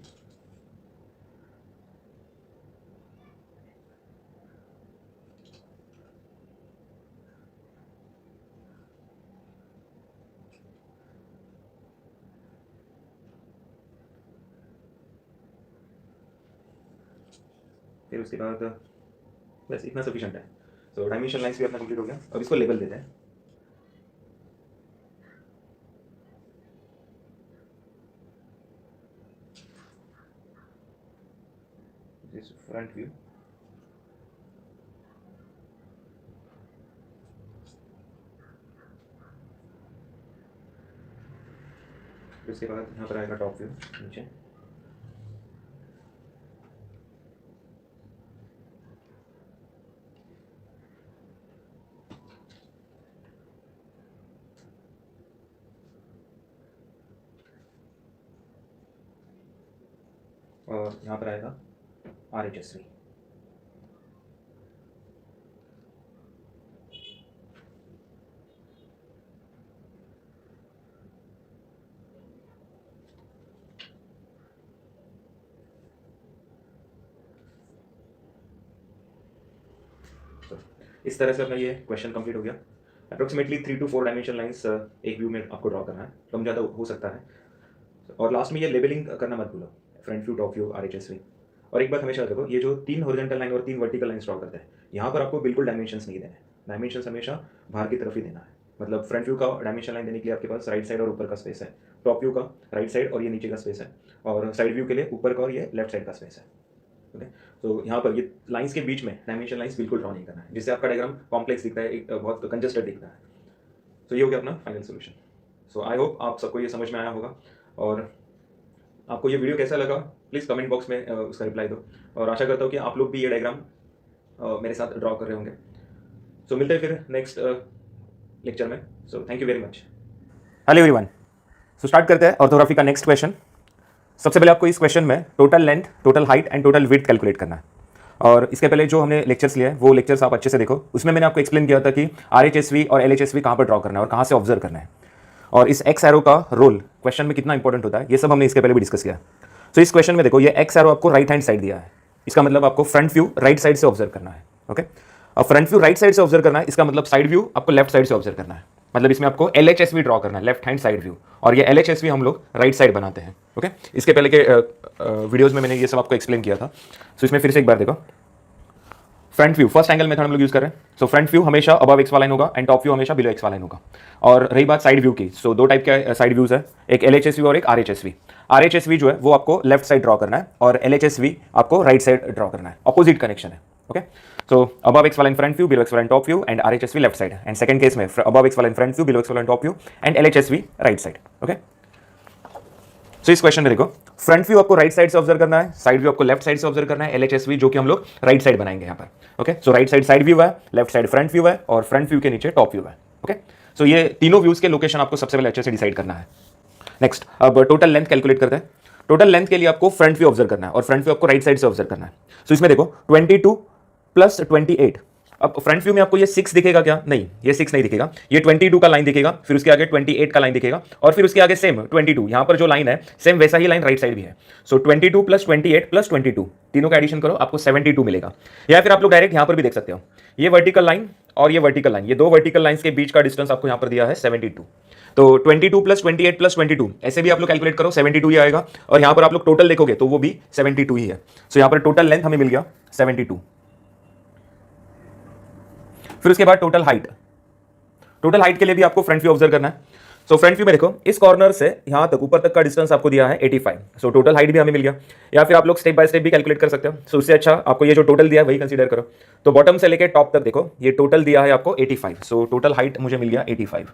Speaker 1: फिर उसके बाद बस इतना सफिशेंट है। तो डायमेंशन लाइन्स भी अपना कंप्लीट हो गया। अब इसको लेबल देते हैं। दिस फ्रंट व्यू, फिर उसके बाद यहाँ पर आएगा टॉप व्यू नीचे, और यहाँ पर आएगा RHS3। इस तरह से अपना ये क्वेश्चन कंप्लीट हो गया। अप्रोक्सीमेटली 3 to 4 डायमेंशन लाइंस एक व्यू में आपको ड्रॉ करना है, कम ज़्यादा हो सकता है। और लास्ट में ये लेबलिंग करना मत भूलो, front view, top view, RHS3। और एक बात हमेशा देखो, ये जो 3 हॉरिजॉन्टल लाइन और 3 वर्टिकल लाइन ड्रॉ करते हैं, यहाँ पर आपको बिल्कुल डायमेंशंस नहीं देने। डायमेंशंस हमेशा बाहर की तरफ ही देना है। मतलब फ्रंट व्यू का डायमेंशन लाइन देने के लिए आपके पास राइट साइड और ऊपर का स्पेस है, टॉप व्यू का राइट साइड और ये नीचे का स्पेस है, और साइड व्यू के लिए ऊपर का और ये लेफ्ट साइड का स्पेस है। ओके, तो यहाँ पर ये लाइंस के बीच में डायमेंशन लाइंस बिल्कुल ड्रॉ नहीं करना है, जिससे आपका डायग्राम कॉम्प्लेक्स दिखता है, एक बहुत कंजस्टेड दिखता है। तो ये हो गया अपना final solution. So I hope आप सबको ये समझ में आया होगा, और आपको ये वीडियो कैसा लगा प्लीज़ कमेंट बॉक्स में उसका रिप्लाई दो। और आशा करता हूँ कि आप लोग भी ये डायग्राम मेरे साथ ड्रॉ कर रहे होंगे। सो मिलते हैं फिर नेक्स्ट लेक्चर में। So thank you very much. Hello everyone. So start करते हैं ऑर्थोग्राफी का नेक्स्ट क्वेश्चन। सबसे पहले आपको इस क्वेश्चन में total length, total height and total width calculate करना है। और इसके पहले जो हमने लेक्चर्स लिए वो लेक्चर्स आप अच्छे से देखो। उसमें मैंने आपको एक्सप्लेन किया था कि आरएचएसवी और एलएचएसवी कहाँ पर ड्रॉ करना है और कहाँ से ऑब्जर्व करना है, और इस एक्स एरो का रोल क्वेश्चन में कितना इंपॉर्टेंट होता है, ये सब हमने इसके पहले भी डिस्कस किया। तो इस क्वेश्चन में देखो, ये एक्स एरो आपको राइट हैंड साइड दिया है, इसका मतलब आपको फ्रंट व्यू राइट साइड से ऑब्जर्व करना है। ओके, अब फ्रंट व्यू राइट साइड से ऑब्जर्व करना है, इसका मतलब साइड व्यू आपको लेफ्ट साइड से ऑब्जर्व करना है। मतलब इसमें आपको एलएचएसवी ड्रॉ करना है, लेफ्ट हैंड साइड व्यू, और ये एलएचएसवी हम लोग राइट साइड बनाते हैं। ओके, इसके पहले के वीडियोस में मैंने ये सब आपको एक्सप्लेन किया था। सो इसमें फिर से एक बार देखो, front view first angle method हम लोग यूज कर रहे हैं। सो फ्रंट व्यू हमेशा अबव एक्स वाला लाइन होगा एंड टॉप व्यू हमेशा बिलो एक्स वाला लाइन होगा। और रही बात साइड व्यू की, सो दो टाइप के साइड व्यूज है, एक एलएचएसवी और एक आरएचएसवी। आरएचएसवी जो है वो आपको लेफ्ट साइड ड्रॉ करना है और एलएचएसवी आपको राइट साइड ड्रॉ करना है, अपोजिट कनेक्शन है। ओके, सो अबव एक्स वाला in front view, below X वाला in top view and RHSV left side, and second case में अबव एक्स वाला in front view, below X वाला in top view and LHSV right side. Okay, so इस question में देखो, front view आपको right side से observe करना है, साइड व्यू आपको लेफ्ट साइड से ऑब्जर्व करना है, एलएचएसवी जो कि हम लोग राइट साइड बनाएंगे यहाँ पर। ओके, सो राइट साइड साइड व्यू है, लेफ्ट साइड फ्रंट व्यू है और फ्रंट व्यू के नीचे टॉप व्यू है। ओके, सो ये तीनों व्यूज के लोकेशन आपको सबसे पहले अच्छे से डिसाइड करना है। नेक्स्ट, अब टोटल लेंथ कैलकुलेट करते हैं। टोटल लेंथ के लिए आपको फ्रंट व्यू ऑब्जर्व करना है और फ्रंट व्यू आपको राइट साइड से ऑब्जर्व करना है। सो इसमें देखो 22 प्लस 28, अब फ्रंट व्यू में आपको ये 6 दिखेगा क्या? नहीं, ये 6 नहीं दिखेगा, ये 22 का लाइन दिखेगा, फिर उसके आगे 28 का लाइन दिखेगा और फिर उसके आगे सेम 22, यहां पर जो लाइन है सेम वैसा ही लाइन राइट साइड भी है। सो 22 प्लस 28 प्लस 22, तीनों का एडिशन करो आपको 72 मिलेगा। या फिर आप लोग डायरेक्ट यहां पर भी देख सकते हो, ये वर्टिकल लाइन और ये वर्टिकल लाइन, ये दो वर्टिकल लाइंस के बीच का डिस्टेंस आपको यहां पर दिया है 72। तो 22 प्लस 28 प्लस 22 ऐसे भी आप लोग कैलकुलेट करो, 72 ही आएगा। और यहां पर आप लोग टोटल देखोगे तो वो भी 72 ही है। सो यहां पर टोटल लेंथ हमें मिल गया 72। फिर उसके बाद टोटल हाइट, टोटल हाइट के लिए भी आपको फ्रंट व्यू ऑब्जर्व करना है। सो फ्रंट व्यू में देखो, इस कॉर्नर से यहां तक ऊपर तक का डिस्टेंस आपको दिया है 85। सो टोटल हाइट भी हमें मिल गया। या फिर आप लोग स्टेप बाय स्टेप भी कैलकुलेट कर सकते हो। सो उससे अच्छा आपको ये जो टोटल दिया है वही कंसीडर करो। तो बॉटम से लेकर टॉप तक देखो, ये टोटल दिया है आपको 85। सो टोटल हाइट मुझे मिल गया 85।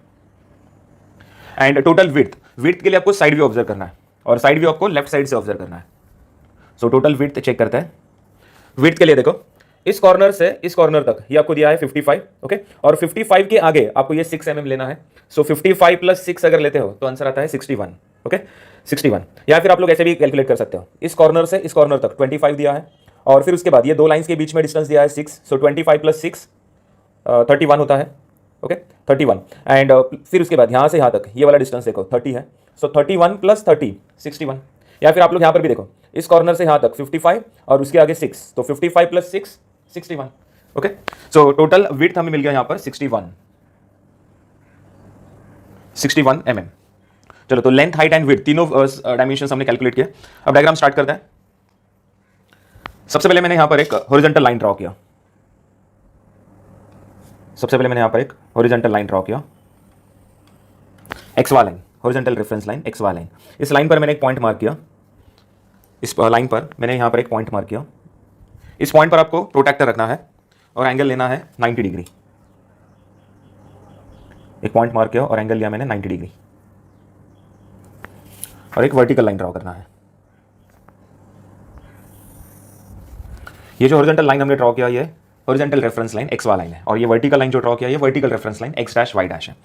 Speaker 1: एंड टोटल विड्थ, विड्थ के लिए आपको साइड व्यू ऑब्जर्व करना है और साइड व्यू आपको लेफ्ट साइड से ऑब्जर्व करना है। सो टोटल विड्थ चेक करते हैं। विड्थ के लिए देखो, इस कॉर्नर से इस कॉर्नर तक ये आपको दिया है 55। ओके, और 55 के आगे आपको ये 6 mm लेना है। सो 55 प्लस 6 अगर लेते हो तो आंसर आता है 61। ओके, 61। या फिर आप लोग ऐसे भी कैलकुलेट कर सकते हो, इस कॉर्नर से इस कॉर्नर तक 25 दिया है और फिर उसके बाद ये दो लाइंस के बीच में डिस्टेंस दिया है 6। सो 25 प्लस 6 31 होता है। ओके, 31। एंड फिर उसके बाद यहाँ से यहाँ तक ये वाला डिस्टेंस देखो 30 है। सो 31 प्लस 30 61। या फिर आप लोग यहाँ पर भी देखो, इस कॉर्नर से यहाँ तक 55 और उसके आगे 6, तो 55 plus 6 61। Okay, so total width हमें मिल गया यहाँ पर 61 mm। चलो, तो लेंथ, हाइट एंड विड्थ तीनों डायमेंशंस हमने कैलकुलेट किया। अब डायग्राम स्टार्ट करते हैं। सबसे पहले मैंने यहाँ पर एक हॉरिजॉन्टल लाइन ड्रॉ किया। सबसे पहले मैंने यहाँ पर एक हॉरिजॉन्टल लाइन ड्रॉ किया, X Y line, horizontal reference line, X Y line. इस लाइन पर मैंने एक पॉइंट मार्क किया, इस लाइन पर मैंने यहाँ पर एक पॉइंट मार्क किया। इस पॉइंट पर आपको प्रोटेक्टर रखना है और एंगल लेना है 90 डिग्री। एक पॉइंट मार्क किया और एंगल लिया मैंने 90 डिग्री और एक वर्टिकल लाइन ड्रॉ करना है। ये जो हॉरिजॉन्टल लाइन हमने ड्रॉ किया, ये horizontal reference line X Y line है और ये वर्टिकल लाइन जो ड्रॉ किया, ये vertical reference line X dash Y dash है।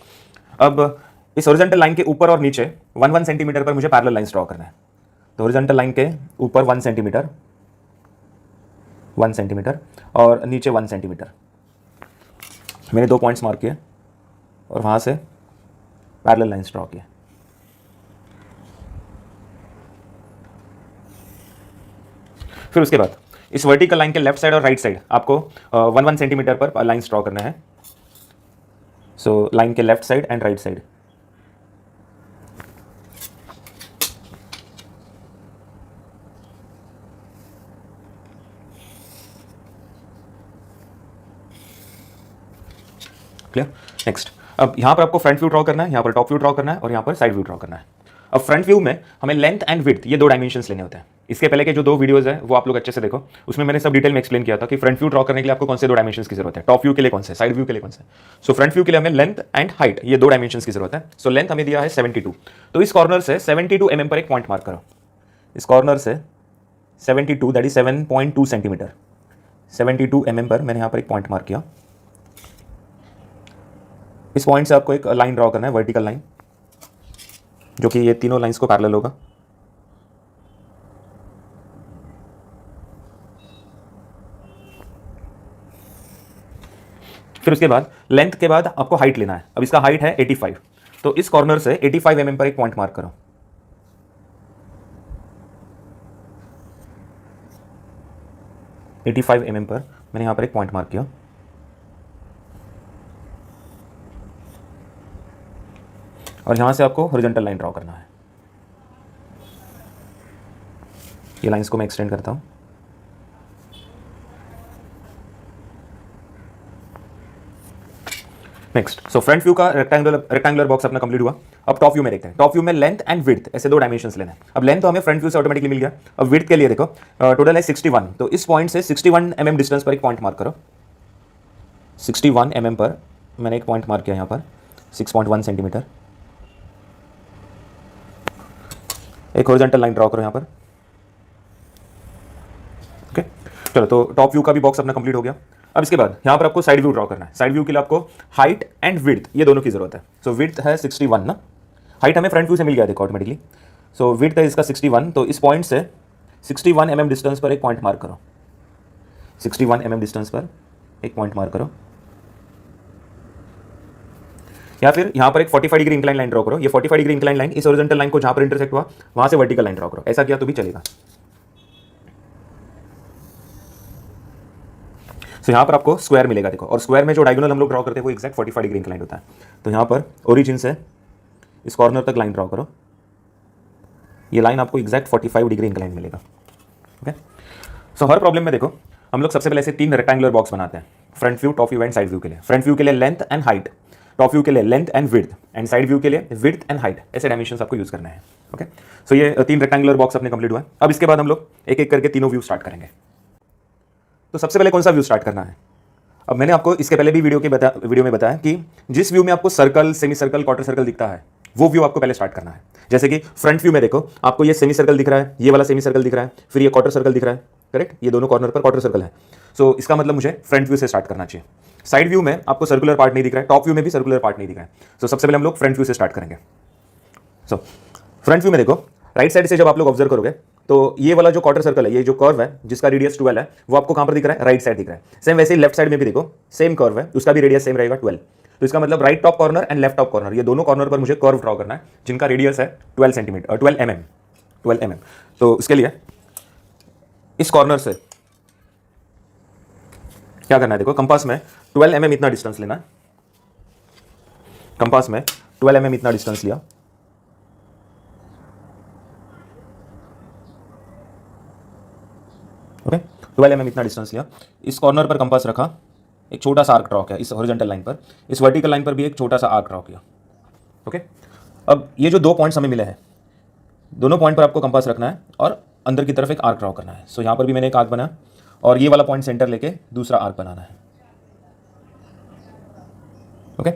Speaker 1: अब इस हॉरिजॉन्टल लाइन के ऊपर और नीचे 1 सेंटीमीटर पर मुझे पैरेलल लाइंस ड्रॉ करना है। तो हॉरिजॉन्टल लाइन के ऊपर 1 सेंटीमीटर, 1 सेंटीमीटर और नीचे 1 सेंटीमीटर मैंने दो पॉइंट्स मार्क किए और वहां से पैरेलल लाइंस ड्रॉ किए। फिर उसके बाद इस वर्टिकल लाइन के लेफ्ट साइड और राइट साइड आपको 1 सेंटीमीटर पर लाइंस ड्रॉ करना है। सो लाइन के left side and right side. Clear? Next, अब यहां पर आपको फ्रंट व्यू ड्रॉ करना है, यहां पर टॉप व्यू ड्रॉ करना है और यहां पर साइड व्यू ड्रॉ करना है। अब फ्रंट व्यू में हमें लेंथ एंड विड्थ ये दो डायमेंशंस लेने होते हैं। इसके पहले के जो दो वीडियोस है वो आप लोग अच्छे से देखो, उसमें मैंने सब डिटेल में एक्सप्लेन किया था कि फ्रंट व्यू ड्रॉ करने के लिए आपको कौन से दो डायमेंशंस की जरूरत है, टॉप व्यू के लिए कौन से, साइड व्यू के लिए कौन से। सो फ्रंट व्यू के लिए हमें लेंथ एंड हाइट ये दो डायमेंशंस की जरूरत है। सो लेंथ हमें दिया है 72। तो इस कॉर्नर से 72 mm पर एक पॉइंट मार्क करो। इस कॉर्नर से 72 दैट इज 7.2 सेंटीमीटर 72 mm पर मैंने यहाँ पर एक पॉइंट मार्क किया। इस पॉइंट से आपको एक लाइन ड्रॉ करना है, वर्टिकल लाइन, जो कि ये तीनों लाइंस को पैरेलल होगा। फिर उसके बाद लेंथ के बाद आपको हाइट लेना है। अब इसका हाइट है 85, तो इस कॉर्नर से 85 mm पर एक पॉइंट मार्क करो। $85 mm पर मैंने यहां पर एक पॉइंट मार्क किया। और यहां से आपको हॉरिजॉन्टल लाइन ड्रॉ करना है। ये लाइंस को मैं एक्सटेंड करता हूं। नेक्स्ट, सो फ्रंट व्यू का रेक्टेंगुलर बॉक्स अपना कंप्लीट हुआ। अब टॉप व्यू में देखते हैं। टॉप व्यू में लेंथ एंड विड्थ ऐसे दो डायमेंशंस लेना है। अब लेंथ तो हमें फ्रंट व्यू से ऑटोमेटिकली मिल गया। अब विड्थ के लिए देखो, टोटल है 61, तो इस पॉइंट से 61 mm डिस्टेंस पर एक पॉइंट मार्क करो। 61 mm पर मैंने एक पॉइंट मार्क किया यहाँ पर, 6.1 सेंटीमीटर। एक हॉरिजॉन्टल लाइन ड्रॉ करो यहाँ पर। ओके, चलो, तो टॉप व्यू का भी बॉक्स अपना कंप्लीट हो गया। अब इसके बाद यहाँ पर आपको साइड व्यू ड्रॉ करना है। साइड व्यू के लिए आपको हाइट एंड विड्थ ये दोनों की जरूरत है। सो विड्थ है 61 ना, हाइट हमें फ्रंट व्यू से मिल गया देखो ऑटोमेटिकली। सो विड्थ है इसका 61, तो इस पॉइंट से 61 mm डिस्टेंस पर एक पॉइंट मार्क करो। 61 mm डिस्टेंस पर एक पॉइंट मार्क करो, या फिर यहाँ पर एक 45 डिग्री इंक्लाइन लाइन ड्रॉ करो। ये 45 डिग्री इंक्लाइन लाइन इस हॉरिजॉन्टल लाइन को जहाँ पर इंटरसेक्ट हुआ वहाँ से वर्टिकल लाइन ड्रॉ करो। ऐसा किया तो भी चलेगा। तो यहाँ पर आपको स्क्वायर मिलेगा देखो, और स्क्वायर में जो डायगोनल हम लोग ड्रॉ करते हैं वो एक्जैक्ट 45 डिग्री इंक्लाइन होता है। तो यहाँ पर ओरिजिन से इस कॉर्नर तक लाइन ड्रॉ करो। ये लाइन आपको एक्जैक्ट 45 डिग्री इंक्लाइन मिलेगा। ओके, सो हर प्रॉब्लम में देखो हम लोग सबसे पहले ऐसे 3 रेक्टेंगुलर बॉक्स बनाते हैं, front view, top view and side view के लिए। फ्रंट व्यू के लिए length and height, top view के लिए length and width, and side view के लिए विड्थ एंड हाइट। ऐसे डायमेंशंस आपको यूज करना है। ओके, सो ये 3 रेक्टेंगुलर बॉक्स अपने कंप्लीट हुआ है। अब इसके बाद हम लोग एक एक करके तीनों व्यू स्टार्ट करेंगे। तो सबसे पहले कौन सा व्यू स्टार्ट करना है? अब मैंने आपको इसके पहले भी वीडियो में बताया कि जिस व्यू में आपको circle, semi circle, quarter circle दिखता है वो व्यू आपको पहले स्टार्ट करना है। जैसे कि फ्रंट व्यू में देखो आपको ये सेमी सर्कल दिख रहा है, ये वाला सेमी सर्कल दिख रहा है, फिर ये क्वार्टर सर्कल दिख रहा है, करेक्ट? ये दोनों कॉर्नर पर क्वार्टर सर्कल है। सो इसका मतलब मुझे फ्रंट व्यू से स्टार्ट करना चाहिए। साइड व्यू में आपको सर्कुलर पार्ट नहीं दिख रहा है, टॉप व्यू में भी सर्कुलर पार्ट नहीं दिख रहा है। सो सबसे पहले हम लोग फ्रंट व्यू से स्टार्ट करेंगे। सो फ्रंट व्यू में देखो, राइट साइड से जब आप लोग ऑब्जर्व करोगे तो ये वाला जो क्वार्टर सर्कल है, ये जो कर्व है जिसका रेडियस 12 है, वो आपको कहां पर दिख रहा है? राइट साइड दिख रहा है। सेम वैसे ही लेफ्ट साइड में भी देखो सेम कर्व है, उसका भी रेडियस सेम रहेगा 12। तो इसका मतलब right top corner and left top corner ये दोनों कॉर्नर पर मुझे कर्व ड्रॉ करना है जिनका रेडियस है 12 सेंटीमीटर, 12 mm। तो इसके लिए इस कॉर्नर से क्या करना है? देखो कंपास में 12 mm इतना डिस्टेंस लेना है। कंपास में 12 mm इतना डिस्टेंस लिया। ओके, 12 mm इतना डिस्टेंस लिया। इस कॉर्नर पर कंपास रखा, एक छोटा सा आर्क ड्रॉ किया इस हॉरिजॉन्टल लाइन पर। इस वर्टिकल लाइन पर भी एक छोटा सा आर्क ड्रॉ किया। ओके, अब ये जो 2 पॉइंट्स हमें मिले हैं, दोनों पॉइंट पर आपको कंपास रखना है और अंदर की तरफ एक आर्क ड्रॉ करना है। सो यहाँ पर भी मैंने एक आर्क बनाया और ये वाला पॉइंट सेंटर लेके दूसरा आर्क बनाना है। ओके,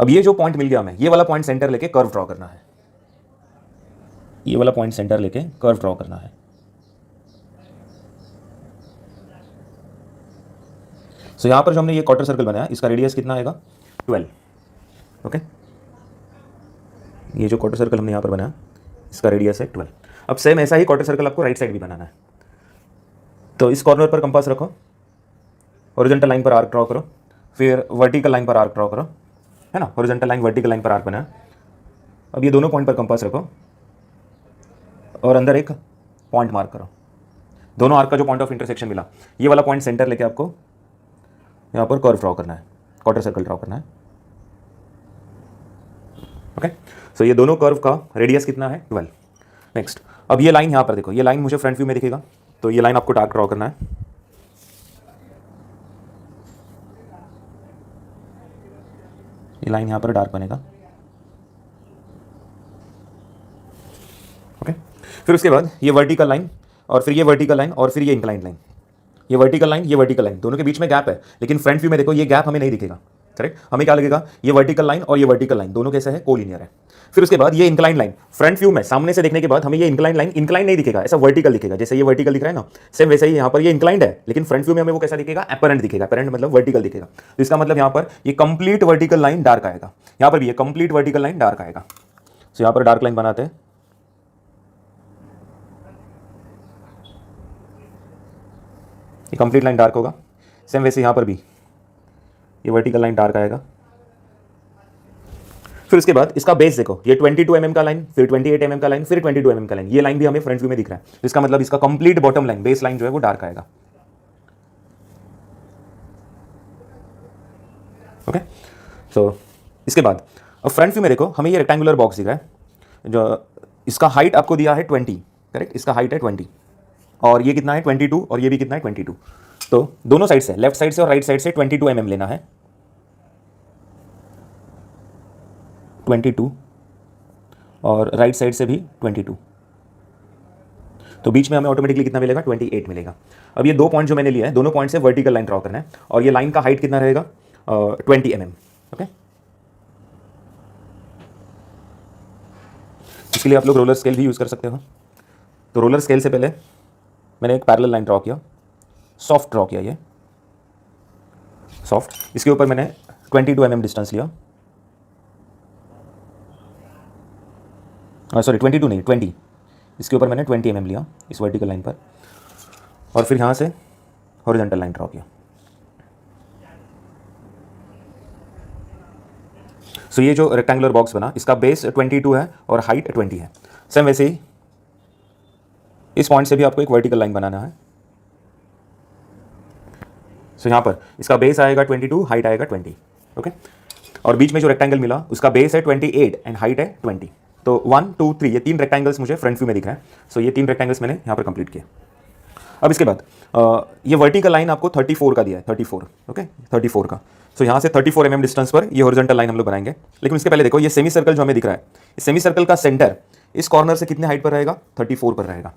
Speaker 1: अब ये जो पॉइंट मिल गया हमें, ये वाला पॉइंट सेंटर लेके कर्व ड्रॉ करना है। ये वाला पॉइंट सेंटर लेके कर्व ड्रॉ करना है। सो यहाँ पर जो हमने ये क्वार्टर सर्कल बनाया इसका रेडियस कितना आएगा? 12। ओके, ये जो क्वार्टर सर्कल हमने यहाँ पर बनाया इसका रेडियस है 12। अब सेम ऐसा ही क्वार्टर सर्कल आपको राइट साइड भी बनाना है। तो इस कॉर्नर पर कंपास रखो, हॉरिजॉन्टल लाइन पर आर्क ड्रॉ करो, फिर वर्टिकल लाइन पर आर्क ड्रॉ करो, है ना? हॉरिजॉन्टल लाइन, वर्टिकल लाइन पर आर्क बनाया। अब ये दोनों पॉइंट पर कंपास रखो और अंदर एक पॉइंट मार्क करो। दोनों आर्क का जो पॉइंट ऑफ इंटरसेक्शन मिला, ये वाला पॉइंट सेंटर लेके आपको यहाँ पर कर्व ड्रॉ करना है, क्वार्टर सर्कल ड्रॉ करना है। ओके, सो ये दोनों कर्व का रेडियस कितना है? 12। नेक्स्ट, अब ये लाइन यहाँ पर देखो, ये लाइन मुझे फ्रंट व्यू में दिखेगा, तो ये लाइन आपको डार्क ड्रॉ करना है। ये लाइन यहाँ पर डार्क बनेगा। ओके, फिर उसके बाद ये वर्टिकल लाइन और फिर ये वर्टिकल लाइन और फिर ये इंक्लाइंड लाइन। ये वर्टिकल लाइन, ये वर्टिकल लाइन, दोनों के बीच में गैप है, लेकिन फ्रंट व्यू में देखो ये गैप हमें नहीं दिखेगा। करेक्ट। हमें क्या लगेगा, ये वर्टिकल लाइन और ये वर्टिकल लाइन दोनों कैसे है, कोलिनियर है। फिर उसके बाद ये इंक्लाइन लाइन, फ्रंट व्यू में सामने से देखने के बाद हमें ये इंक्लाइन लाइन इंक्लाइन नहीं दिखेगा, ऐसा वर्टिकल दिखेगा, जैसे ये वर्टिकल दिख रहा है ना, सेम वैसे ही यहाँ पर ये इंक्लाइंड है, लेकिन फ्रंट व्यू में हमें वो कैसा दिखेगा, अपरेंट दिखेगा। अपरेंट मतलब वर्टिकल दिखेगा। तो इसका मतलब यहाँ पर ये कंप्लीट वर्टिकल लाइन डार्क आएगा, यहाँ पर भी ये कंप्लीट वर्टिकल लाइन डार्क आएगा। तो यहाँ पर डार्क लाइन बनाते हैं, ये कंप्लीट लाइन डार्क होगा। सेम वैसे यहाँ पर भी ये वर्टिकल लाइन डार्क आएगा। फिर उसके बाद इसका बेस देखो, ये 22 mm का लाइन, फिर 28 mm का लाइन, फिर 22 mm का लाइन, ये लाइन भी हमें फ्रंट व्यू में दिख रहा है। इसका मतलब इसका complete bottom line, base line जो है वो डार्क आएगा। ओके, सो इसके बाद अब फ्रंट व्यू में देखो, हमें ये रेक्टेंगुलर बॉक्स दिख रहा है, जो इसका हाइट आपको दिया है 20, करेक्ट, इसका हाइट है 20, और ये कितना है 22, और ये भी कितना है 22। तो दोनों साइड से, लेफ्ट साइड से और राइट साइड से 22 mm लेना है, 22, और राइट साइड से भी 22। तो बीच में हमें ऑटोमेटिकली कितना मिलेगा, 28 मिलेगा। अब ये दो पॉइंट जो मैंने लिया है, दोनों पॉइंट से वर्टिकल लाइन ड्रॉ करना है, और ये लाइन का हाइट कितना रहेगा, 20 mm। ओके, इसके लिए आप लोग रोलर स्केल भी यूज़ कर सकते हो। तो रोलर स्केल से पहले मैंने एक पैरेलल लाइन ड्रॉ किया, सॉफ्ट ड्रॉ किया, ये सॉफ्ट। इसके ऊपर मैंने 22 mm डिस्टेंस लिया, सॉरी 22 नहीं 20, इसके ऊपर मैंने 20 mm लिया इस वर्टिकल लाइन पर, और फिर यहाँ से हॉरिजॉन्टल लाइन ड्रॉ किया। सो ये जो रेक्टेंगुलर बॉक्स बना, इसका बेस 22 है और हाइट 20 है। सेम वैसे ही इस पॉइंट से भी आपको एक वर्टिकल लाइन बनाना है। सो यहाँ पर इसका बेस आएगा 22, हाइट आएगा 20। ओके, और बीच में जो रेक्टेंगल मिला उसका बेस है 28 एंड हाइट है 20। तो 1 2 3 ये 3 रेक्टेंगल्स मुझे फ्रंट व्यू में दिख रहे हैं। सो ये 3 रेक्टेंगल्स मैंने यहाँ पर कंप्लीट किए। अब इसके बाद ये वर्टिकल लाइन आपको 34 का दिया है, 34। ओके, 34 का। सो यहाँ से 34 mm डिस्टेंस पर ये हॉरिजॉन्टल लाइन हम लोग बनाएंगे। लेकिन इसके पहले देखो, ये सेमी सर्कल जो हमें दिख रहा है, इस सेमी सर्कल का सेंटर इस कॉर्नर से कितने हाइट पर रहेगा, 34 पर रहेगा।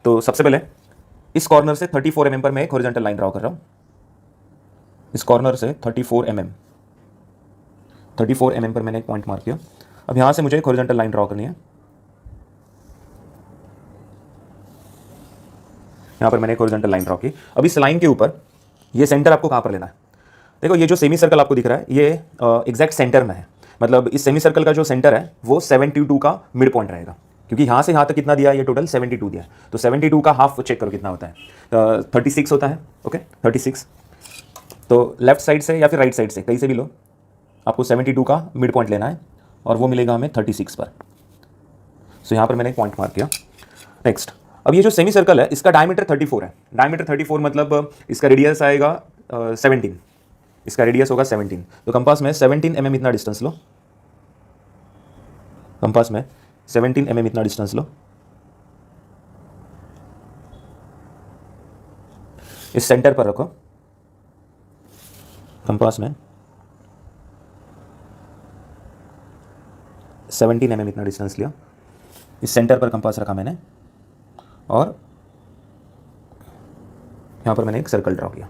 Speaker 1: तो सबसे पहले इस कॉर्नर से 34 mm पर मैं एक हॉरिजॉन्टल लाइन ड्रॉ कर रहा हूँ। इस कॉर्नर से 34 mm पर मैंने एक पॉइंट मार्क किया। अब यहाँ से मुझे एक हॉरिजॉन्टल लाइन ड्रॉ करनी है। यहाँ पर मैंने एक हॉरिजॉन्टल लाइन ड्रॉ की। अब इस लाइन के ऊपर ये सेंटर आपको कहाँ पर लेना है, देखो ये जो सेमी सर्कल आपको दिख रहा है ये एग्जैक्ट सेंटर में है। मतलब इस सेमी सर्कल का जो सेंटर है वो 72 का मिड पॉइंट रहेगा, क्योंकि यहाँ से यहाँ तक कितना दिया है, ये टोटल 72 दिया है। तो 72 का हाफ चेक करो कितना होता है, 36 होता है। ओके, 36। तो लेफ्ट साइड से या फिर राइट साइड से, कहीं से भी लो, आपको 72 का मिड पॉइंट लेना है, और वो मिलेगा हमें 36 पर। सो यहाँ पर मैंने एक पॉइंट मार्क किया। नेक्स्ट, अब ये जो सेमी सर्कल है इसका डायमीटर 34 है। डायमीटर 34 मतलब इसका रेडियस आएगा 17, इसका रेडियस होगा 17। तो कंपास में 17 mm इतना डिस्टेंस लो, कंपास में 17 mm इतना डिस्टेंस लो। इस सेंटर पर रखो, कंपास में 17 mm इतना डिस्टेंस लिया, इस सेंटर पर कंपास रखा मैंने, और यहां पर मैंने एक सर्कल ड्रॉ किया।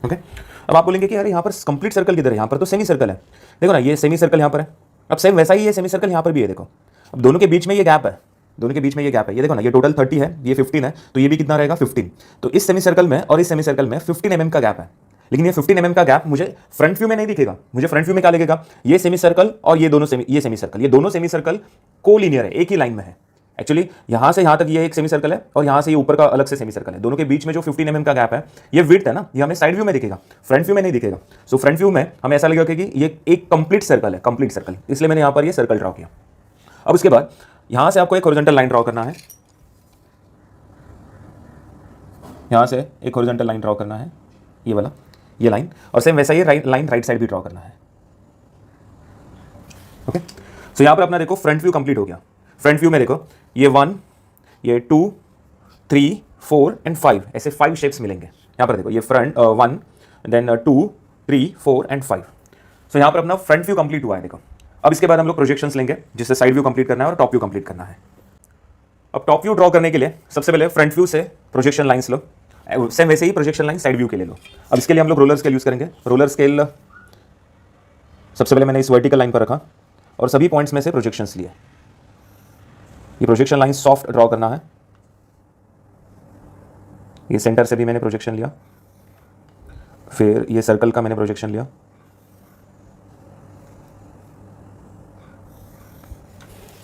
Speaker 1: ओके, अब आप बोलेंगे कि यार यहाँ पर कंप्लीट सर्कल किधर है, यहाँ पर तो सेमी सर्कल है। देखो ना, ये सेमी सर्कल यहाँ पर है। अब सेम वैसा ही ये सेमी सर्कल यहाँ पर भी है। देखो, अब दोनों के बीच में ये गैप है, दोनों के बीच में ये गैप है। ये देखो ना, ये टोटल 30 है, ये 15 है, तो ये भी कितना रहेगा 15। तो इस सेमी सर्कल में और इस सेमी सर्कल में 15 mm का गैप है। लेकिन ये 15 mm का गैप मुझे फ्रंट व्यू में नहीं दिखेगा। मुझे फ्रंट व्यू में क्या लगेगा, ये सेमी सर्कल और ये दोनों ये सेमी सर्कल, ये दोनों सेमी सर्कल कोलिनियर है, एक ही लाइन में है। एक्चुअली यहां से यहां तक ये एक सेमी सर्कल है, और यहां से ये ऊपर का अलग से सेमी सर्कल है। दोनों के बीच में जो 15 mm का गैप है, ये विड्थ है ना, ये हमें साइड व्यू में दिखेगा, फ्रंट व्यू में नहीं दिखेगा। सो फ्रंट व्यू में हमें ऐसा लगेगा कि ये एक कंप्लीट सर्कल है, कंप्लीट सर्कल, इसलिए मैंने यहां पर ये सर्कल ड्रॉ किया। अब उसके बाद यहां से आपको एक हॉरिजॉन्टल लाइन ड्रॉ करना है, यहां से एक हॉरिजॉन्टल लाइन ड्रॉ करना है, ये वाला, ये लाइन, और सेम वैसा ही लाइन राइट साइड भी ड्रॉ करना है। ओके, सो यहां पर अपना देखो फ्रंट व्यू कंप्लीट हो गया। फ्रंट व्यू में देखो, ये 1, ये 2, 3, 4 एंड 5, ऐसे 5 शेप्स मिलेंगे। यहां पर देखो, ये फ्रंट 1, देन 2, 3, 4 एंड 5। सो यहाँ पर अपना फ्रंट व्यू कंप्लीट हुआ है देखो। अब इसके बाद हम लोग प्रोजेक्शंस लेंगे जिससे साइड व्यू कंप्लीट करना है और टॉप व्यू कंप्लीट करना है। अब टॉप व्यू ड्रॉ करने के लिए सबसे पहले फ्रंट व्यू से प्रोजेक्शन लाइंस लो, सेम वैसे ही प्रोजेक्शन लाइन साइड व्यू के ले लो। अब इसके लिए हम लोग रोलर स्केल यूज करेंगे। रोलर स्केल सबसे पहले मैंने इस वर्टिकल लाइन पर रखा और सभी पॉइंट्स में से प्रोजेक्शंस लिए। ये प्रोजेक्शन लाइन सॉफ्ट ड्रॉ करना है। ये सेंटर से भी मैंने प्रोजेक्शन लिया, फिर ये सर्कल का मैंने प्रोजेक्शन लिया,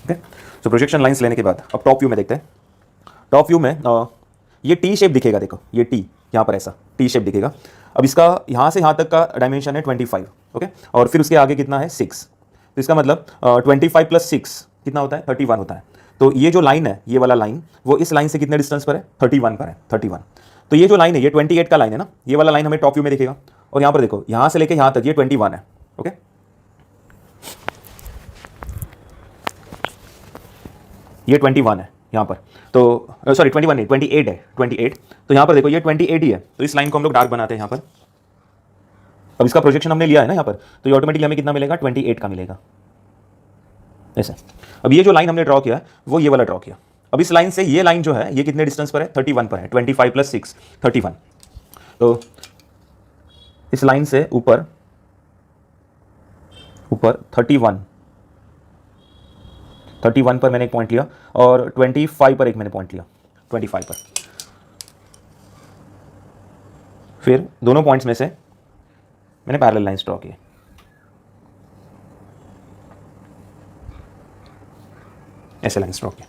Speaker 1: ओके। सो प्रोजेक्शन लाइंस लेने के बाद अब टॉप व्यू में देखते हैं। टॉप व्यू में ये टी शेप दिखेगा, देखो ये टी यहाँ पर ऐसा टी शेप दिखेगा। अब इसका यहाँ से यहाँ तक का डायमेंशन है 25, ओके, और फिर उसके आगे कितना है 6। तो इसका मतलब 25 + 6 कितना होता है 31 होता है। तो ये जो लाइन है, ये वाला लाइन, वो इस लाइन से कितने डिस्टेंस पर है 31 पर है, 31। तो ये जो लाइन है ये 28 का लाइन है ना, ये वाला लाइन हमें टॉप व्यू में दिखेगा। और यहाँ पर देखो यहाँ से लेके यहाँ तक ये 21 है, ओके। ये 21 है यहाँ पर, तो सॉरी 21 नहीं 28 है, 28। तो यहाँ पर देखो ये 28 ही है, तो इस लाइन को हम लोग डार्क बनाते हैं यहाँ पर। अब इसका प्रोजेक्शन हमने लिया है ना यहाँ पर, तो ये ऑटोमेटिकली हमें कितना मिलेगा 28 का मिलेगा ऐसे। अब ये जो लाइन हमने ड्रॉ किया वो ये वाला ड्रॉ किया। अब इस लाइन से ये लाइन जो है ये कितने डिस्टेंस पर है 31 पर है, 25 + 6 31। तो इस लाइन से ऊपर 31 पर मैंने एक पॉइंट लिया और 25 पर एक मैंने पॉइंट लिया, 25 पर। फिर दोनों पॉइंट्स में से मैंने पैरेलल लाइंस ड्रॉ किए, ऐसे लाइंस ड्रॉ किए।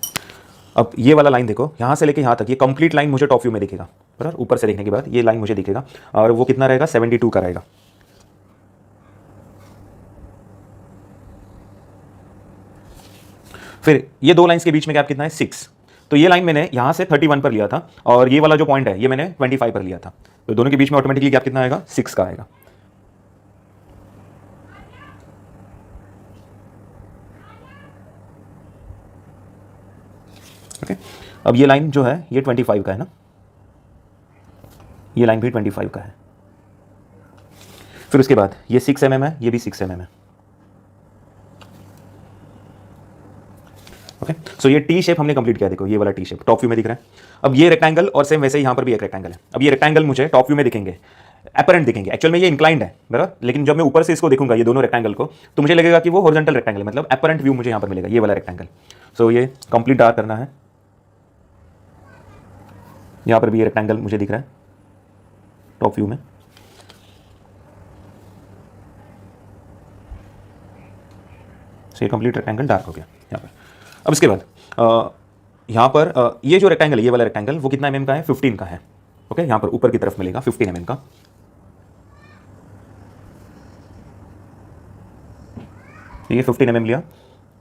Speaker 1: अब ये वाला लाइन देखो यहाँ से लेके यहाँ तक, ये कंप्लीट लाइन मुझे टॉप व्यू में दिखेगा, बराबर। ऊपर से देखने के बाद ये लाइन मुझे दिखेगा और वो कितना रहेगा 72 का रहेगा। फिर ये दो लाइंस के बीच में गैप कितना है 6। तो ये लाइन मैंने यहाँ से 31 पर लिया था और ये वाला जो पॉइंट है ये मैंने 25 पर लिया था। तो दोनों के बीच में ऑटोमेटिकली गैप कितना आएगा 6 का आएगा। ओके। अब ये लाइन जो है ये 25 का है ना, ये लाइन भी 25 का है। फिर उसके बाद ये 6 mm है, ये भी 6 mm है, ओके। सो ये टी शेप हमने कंप्लीट किया, देखो ये वाला टी शेप टॉप व्यू में दिख रहा है। अब ये रेक्टेंगल और सेम वैसे ही यहाँ पर भी एक रेक्टेंगल है। अब ये रेक्टेंगल मुझे टॉप व्यू में दिखेंगे, अपरेंट दिखेंगे, एक्चुअल में ये इंक्लाइंड है, बराबर। लेकिन जब मैं ऊपर से इसको देखूंगा ये दोनों रेक्टेंगल को, तो मुझे लगेगा कि वो हॉरिजॉन्टल रेक्टेंगल है, मतलब अपरेंट व्यू मुझे यहाँ पर मिलेगा, ये वाला रेक्टेंगल। सो ये कंप्लीट डार्क करना है। यहाँ पर भी ये रेक्टेंगल मुझे दिख रहा है टॉप व्यू में। सो ये कंप्लीट रेक्टेंगल डार्क हो गया यहाँ पर। अब इसके बाद यहाँ पर ये जो रेक्टेंगल है, ये वाला रेक्टेंगल, वो कितना mm का है 15 का है, ओके। यहाँ पर ऊपर की तरफ मिलेगा 15 mm का। ये 15 mm लिया,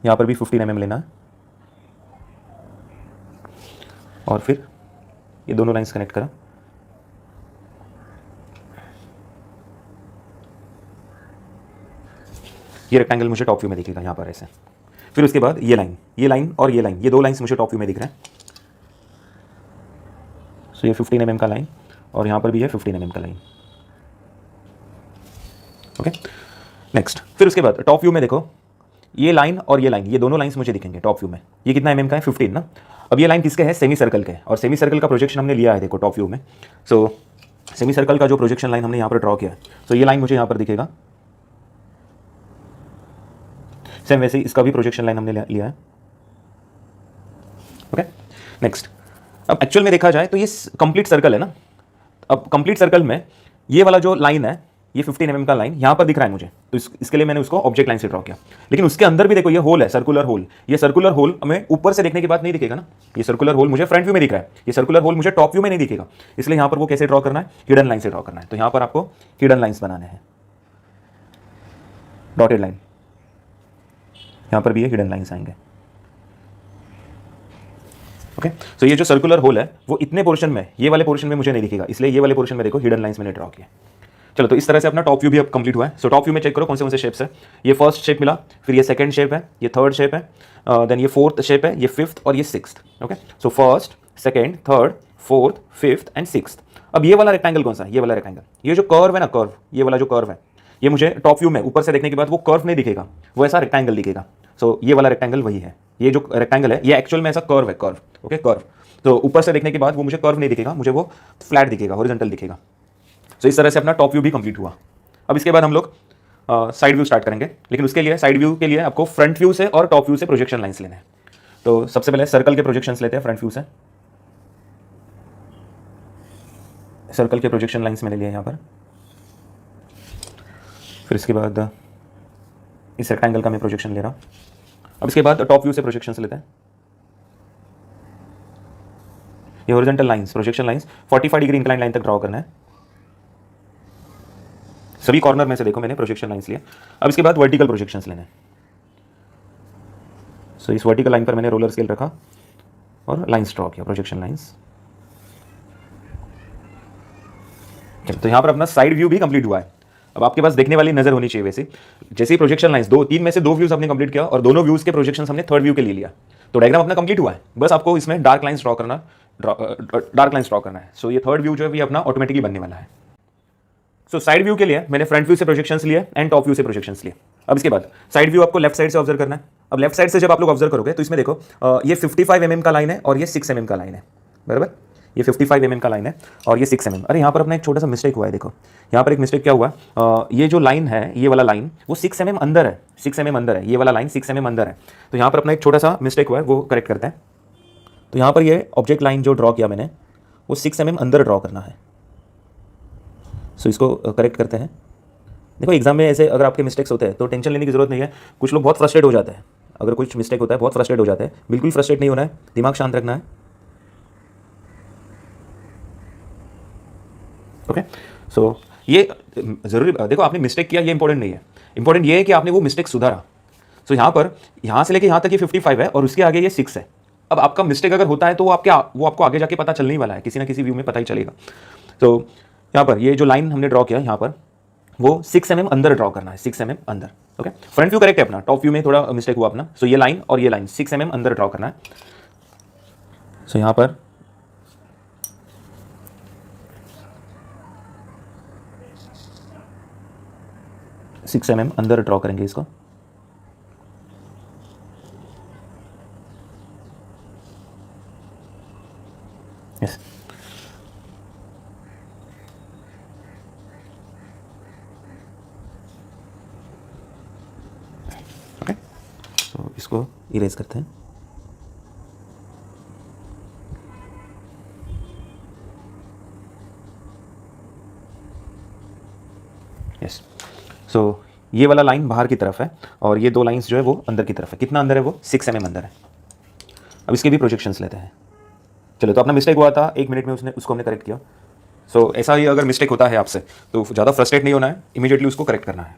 Speaker 1: यहाँ पर भी 15 mm लेना है और फिर ये दोनों लाइंस कनेक्ट करा। ये रेक्टेंगल मुझे टॉप व्यू में दिखेगा यहाँ पर ऐसे। फिर उसके बाद ये लाइन और ये लाइन, ये दो लाइंस मुझे टॉप व्यू में दिख रहे हैं। सो ये 15 mm का लाइन और यहाँ पर भी है 15 mm का लाइन, ओके। नेक्स्ट, फिर उसके बाद टॉप व्यू में देखो ये लाइन और ये लाइन, ये दोनों लाइंस मुझे दिखेंगे टॉप व्यू में। ये कितना mm का है 15 ना। अब ये लाइन किसके है सेमी सर्कल के, और सेमी सर्कल का प्रोजेक्शन हमने लिया है देखो टॉप व्यू में। सो सेमी सर्कल का जो प्रोजेक्शन लाइन हमने यहाँ पर ड्रॉ किया है, तो ये लाइन मुझे यहाँ पर दिखेगा। सेम वैसे ही इसका भी प्रोजेक्शन लाइन हमने लिया है, ओके। नेक्स्ट, अब एक्चुअल में देखा जाए तो ये कंप्लीट सर्कल है ना। अब कंप्लीट सर्कल में ये वाला जो लाइन है, ये 15 mm का लाइन यहाँ पर दिख रहा है मुझे, तो इसके लिए मैंने उसको ऑब्जेक्ट लाइन से ड्रॉ किया। लेकिन उसके अंदर भी देखो ये होल है, सर्कुलर होल। ये सर्कुलर होल हमें ऊपर से देखने के बाद नहीं दिखेगा ना, ये सर्कुलर होल मुझे फ्रंट व्यू में दिख रहा है, ये सर्कुलर होल मुझे टॉप व्यू में नहीं दिखेगा। इसलिए यहाँ पर वो कैसे ड्रॉ करना है, हिडन लाइन से ड्रॉ करना है। तो यहाँ पर आपको हिडन लाइन्स बनाने हैं, डॉटेड लाइन, यहाँ पर भी ये हिडन लाइन्स आएंगे, ओके। सो ये जो सर्कुलर होल है वो इतने पोर्शन में, ये वाले पोर्शन में मुझे नहीं दिखेगा, इसलिए ये वाले पोर्शन में देखो हिडन लाइंस मैंने ड्रॉ किया। चलो, तो इस तरह से अपना टॉप व्यू भी अब कंप्लीट हुआ है। सो टॉप व्यू में चेक करो कौन से शेप्स है। ये फर्स्ट शेप मिला, फिर ये सेकंड शेप है, ये थर्ड शेप है, देन ये फोर्थ शेप है, ये फिफ्थ और ये sixth, okay. So first, second, third, fourth, fifth and sixth. अब ये वाला रेक्टेंगल कौन सा है, ये वाला रेक्टेंगल, ये जो कर्व है ना, कर्व, ये वाला जो कर्व है, ये मुझे टॉप व्यू में ऊपर से देखने के बाद वो कर्व नहीं दिखेगा, वो ऐसा रेक्टेंगल दिखेगा। सो ये वाला रेक्टेंगल वही है, ये जो रेक्टेंगल है ये एक्चुअल में ऐसा कर्व है, कर्व, ओके कर्व। तो ऊपर से देखने के बाद वो मुझे कर्व नहीं दिखेगा, मुझे वो फ्लैट दिखेगा, हॉरिजॉन्टल दिखेगा। सो इस तरह से अपना टॉप व्यू भी कंप्लीट हुआ। अब इसके बाद हम लोग साइड व्यू स्टार्ट करेंगे, लेकिन उसके लिए साइड व्यू के लिए आपको फ्रंट व्यू से और टॉप व्यू से प्रोजेक्शन लाइंस लेने हैं। तो सबसे पहले सर्कल के प्रोजेक्शंस लेते हैं फ्रंट व्यू से। सर्कल के प्रोजेक्शन लाइंस मैंने लिए यहाँ पर। फिर इसके बाद इस रेक्टेंगल का मैं प्रोजेक्शन ले रहा हूँ। अब इसके बाद टॉप व्यू से प्रोजेक्शन लेते हैं। ये horizontal lines, projection lines 45 degree incline line तक ड्रॉ करना है। सभी कॉर्नर में से देखो मैंने प्रोजेक्शन लाइंस लिए। अब इसके बाद वर्टिकल प्रोजेक्शंस लेने हैं। सो इस वर्टिकल लाइन पर मैंने रोलर स्केल रखा और लाइंस ड्रॉ किया, प्रोजेक्शन लाइंस। तो यहां पर अपना साइड व्यू भी कंप्लीट हुआ है। अब आपके पास देखने वाली नजर होनी चाहिए वैसे। जैसे ही प्रोजेक्शन लाइंस तीन में से दो व्यूज हमने कंप्लीट किया और दोनों व्यूज के प्रोजेक्शन हमने थर्ड व्यू के लिए लिया, तो डायग्राम अपना कंप्लीट हुआ है। बस आपको इसमें डार्क लाइंस ड्रॉ करना है। सो ये थर्ड व्यू जो है ये अपना ऑटोमेटिकली बनने वाला है। सो साइड व्यू के लिए मैंने फ्रंट व्यू से प्रोजेक्शंस लिए एंड टॉप व्यू से प्रोजेक्शंस लिए। अब इसके बाद साइड व्यू आपको लेफ्ट साइड से ऑब्जर्व करना है। अब लेफ्ट साइड से जब आप लोग ऑब्जर्व करोगे तो इसमें देखो ये 55 mm का लाइन है और ये 6 mm का लाइन है, बराबर। ये 55 mm का लाइन है और ये 6 mm। अरे यहाँ पर अपना एक छोटा सा मिस्टेक हुआ है, देखो यहाँ पर एक मिस्टेक क्या हुआ, ये जो लाइन है, ये वाला लाइन वो 6 mm अंदर है, 6 mm अंदर है, ये वाला लाइन 6 mm अंदर है। तो यहाँ पर अपना एक छोटा सा मिस्टेक हुआ है, वो करेक्ट करते हैं। तो यहाँ पर ये ऑब्जेक्ट लाइन जो ड्रॉ किया मैंने वो 6 mm अंदर ड्रॉ करना है। सो इसको करेक्ट करते हैं। देखो एग्जाम में ऐसे अगर आपके मिस्टेक्स होते हैं तो टेंशन लेने की जरूरत नहीं है। कुछ लोग बहुत फ्रस्ट्रेट हो जाते हैं, अगर कुछ मिस्टेक होता है बहुत फ्रस्ट्रेट हो जाते हैं। बिल्कुल फ्रस्ट्रेट नहीं होना है, दिमाग शांत रखना है, ओके। सो ये जरूरी, देखो आपने मिस्टेक किया ये इंपॉर्टेंट नहीं है, इंपॉर्टेंट ये है कि आपने वो मिस्टेक सुधारा। सो यहाँ पर यहाँ से लेके यहाँ तक ये 55 है और उसके आगे ये 6 है। अब आपका मिस्टेक अगर होता है तो वो आपको आगे जाके पता चलने ही वाला है, किसी ना किसी व्यू में पता ही चलेगा। तो यहाँ पर ये जो लाइन हमने ड्रॉ किया यहाँ पर वो 6 mm अंदर ड्रॉ करना है, 6 mm अंदर, ओके। फ्रंट व्यू करेक्ट है अपना, टॉप व्यू में थोड़ा मिस्टेक हुआ अपना। सो ये लाइन और ये लाइन 6 mm अंदर ड्रॉ करना है। सो यहाँ पर सिक्स mm अंदर ड्रॉ करेंगे इसको। Yes, okay. तो इसको इरेज करते हैं। यस, सो ये वाला लाइन बाहर की तरफ है और ये दो लाइंस जो है वो अंदर की तरफ है। कितना अंदर है वो 6 mm अंदर है। अब इसके भी प्रोजेक्शंस लेते हैं। चलो, तो अपना मिस्टेक हुआ था 1 मिनट में, उसको हमने करेक्ट किया। सो ऐसा ही अगर मिस्टेक होता है आपसे तो ज़्यादा फ्रस्ट्रेट नहीं होना है, इमीडिएटली उसको करेक्ट करना है,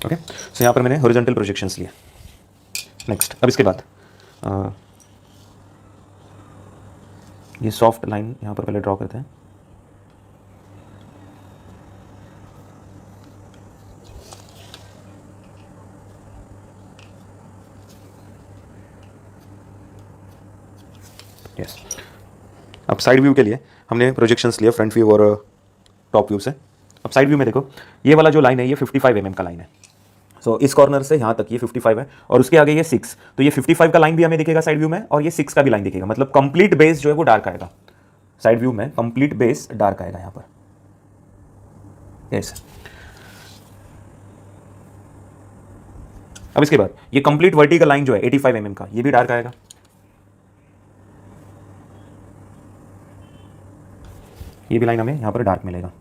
Speaker 1: ओके। सो यहाँ पर मैंने हॉरिजॉन्टल प्रोजेक्शंस लिए। नेक्स्ट, अब इसके बाद ये सॉफ्ट लाइन यहाँ पर पहले ड्रॉ करते हैं। यस, अब साइड व्यू के लिए हमने प्रोजेक्शंस लिया फ्रंट व्यू और टॉप व्यू से। अब साइड व्यू में देखो ये वाला जो लाइन है ये 55 mm का लाइन है। सो इस कॉर्नर से यहाँ तक ये 55 है और उसके आगे ये 6। तो ये 55 का लाइन भी हमें दिखेगा साइड व्यू में और ये 6 का भी लाइन दिखेगा, मतलब कंप्लीट बेस जो है वो डार्क आएगा साइड व्यू में, कंप्लीट बेस डार्क आएगा यहाँ पर। यस, अब इसके बाद ये कंप्लीट वर्टिकल लाइन जो है 85 mm का, ये भी डार्क आएगा। ये भी लाइन हमें यहाँ पर डार्क मिलेगा,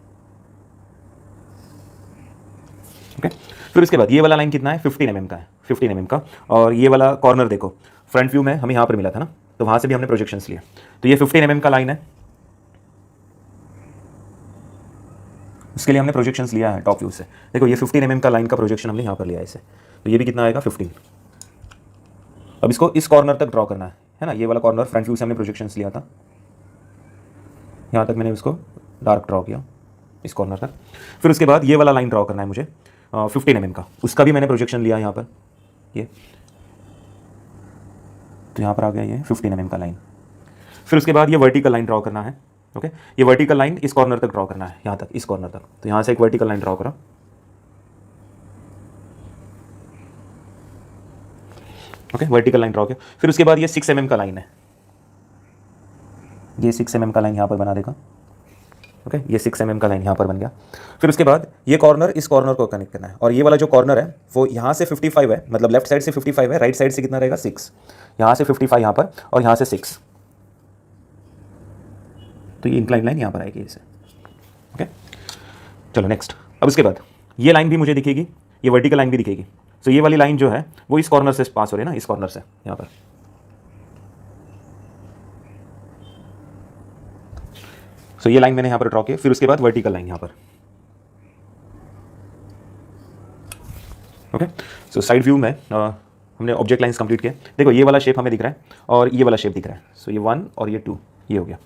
Speaker 1: ओके। फिर इसके बाद ये वाला लाइन कितना है 15 mm का है, 15 mm का। और ये वाला कॉर्नर देखो फ्रंट व्यू में हमें यहाँ पर मिला था ना, तो वहाँ से भी हमने प्रोजेक्शंस लिए। तो ये 15 mm का लाइन है, इसके लिए हमने प्रोजेक्शंस लिया है टॉप व्यू से। देखो ये 15 mm का लाइन का प्रोजेक्शन हमने यहाँ पर लिया है इसे, तो ये भी कितना आएगा 15। अब इसको इस कॉर्नर तक ड्रॉ करना है ना। ये वाला कॉर्नर फ्रंट व्यू से हमने प्रोजेक्शंस लिया था, यहाँ तक मैंने इसको डार्क ड्रॉ किया इस कॉर्नर तक। फिर उसके बाद ये वाला लाइन ड्रॉ करना है मुझे 15 mm का, उसका भी मैंने प्रोजेक्शन लिया यहाँ पर ये। तो यहाँ पर आ गया ये 15 mm का लाइन। फिर उसके बाद ये वर्टिकल लाइन ड्रॉ करना है। ओके, ये वर्टिकल लाइन इस कॉर्नर तक ड्रॉ करना है, यहाँ तक, इस कॉर्नर तक। तो यहाँ से एक वर्टिकल लाइन ड्रॉ करा। ओके, वर्टिकल लाइन ड्रॉ किया। फिर उसके बाद ये 6 mm का लाइन है, ये 6 mm का लाइन यहाँ पर बना देगा। ओके, ये 6 mm का लाइन यहाँ पर बन गया। फिर उसके बाद ये कॉर्नर इस कॉर्नर को कनेक्ट करना है, और ये वाला जो कॉर्नर है वो यहाँ से 55 है, मतलब लेफ्ट साइड से 55 है, राइट साइड से कितना रहेगा 6, यहाँ से 55 यहाँ पर और यहाँ से 6, तो ये इंक्लाइन लाइन यहाँ पर आएगी इसे। ओके, चलो नेक्स्ट। अब उसके बाद ये लाइन भी मुझे दिखेगी, ये वर्टिकल लाइन भी दिखेगी। तो ये वाली लाइन जो है वो इस कॉर्नर से पास हो रही है ना, इस कॉर्नर से यहाँ पर। सो ये लाइन मैंने यहाँ पर ड्रॉ की। फिर उसके बाद वर्टिकल लाइन यहाँ पर। ओके, सो साइड व्यू में हमने ऑब्जेक्ट लाइंस कंप्लीट किए। देखो ये वाला शेप हमें दिख रहा है और ये वाला शेप दिख रहा है। सो ये 1 और ये 2, ये हो गया।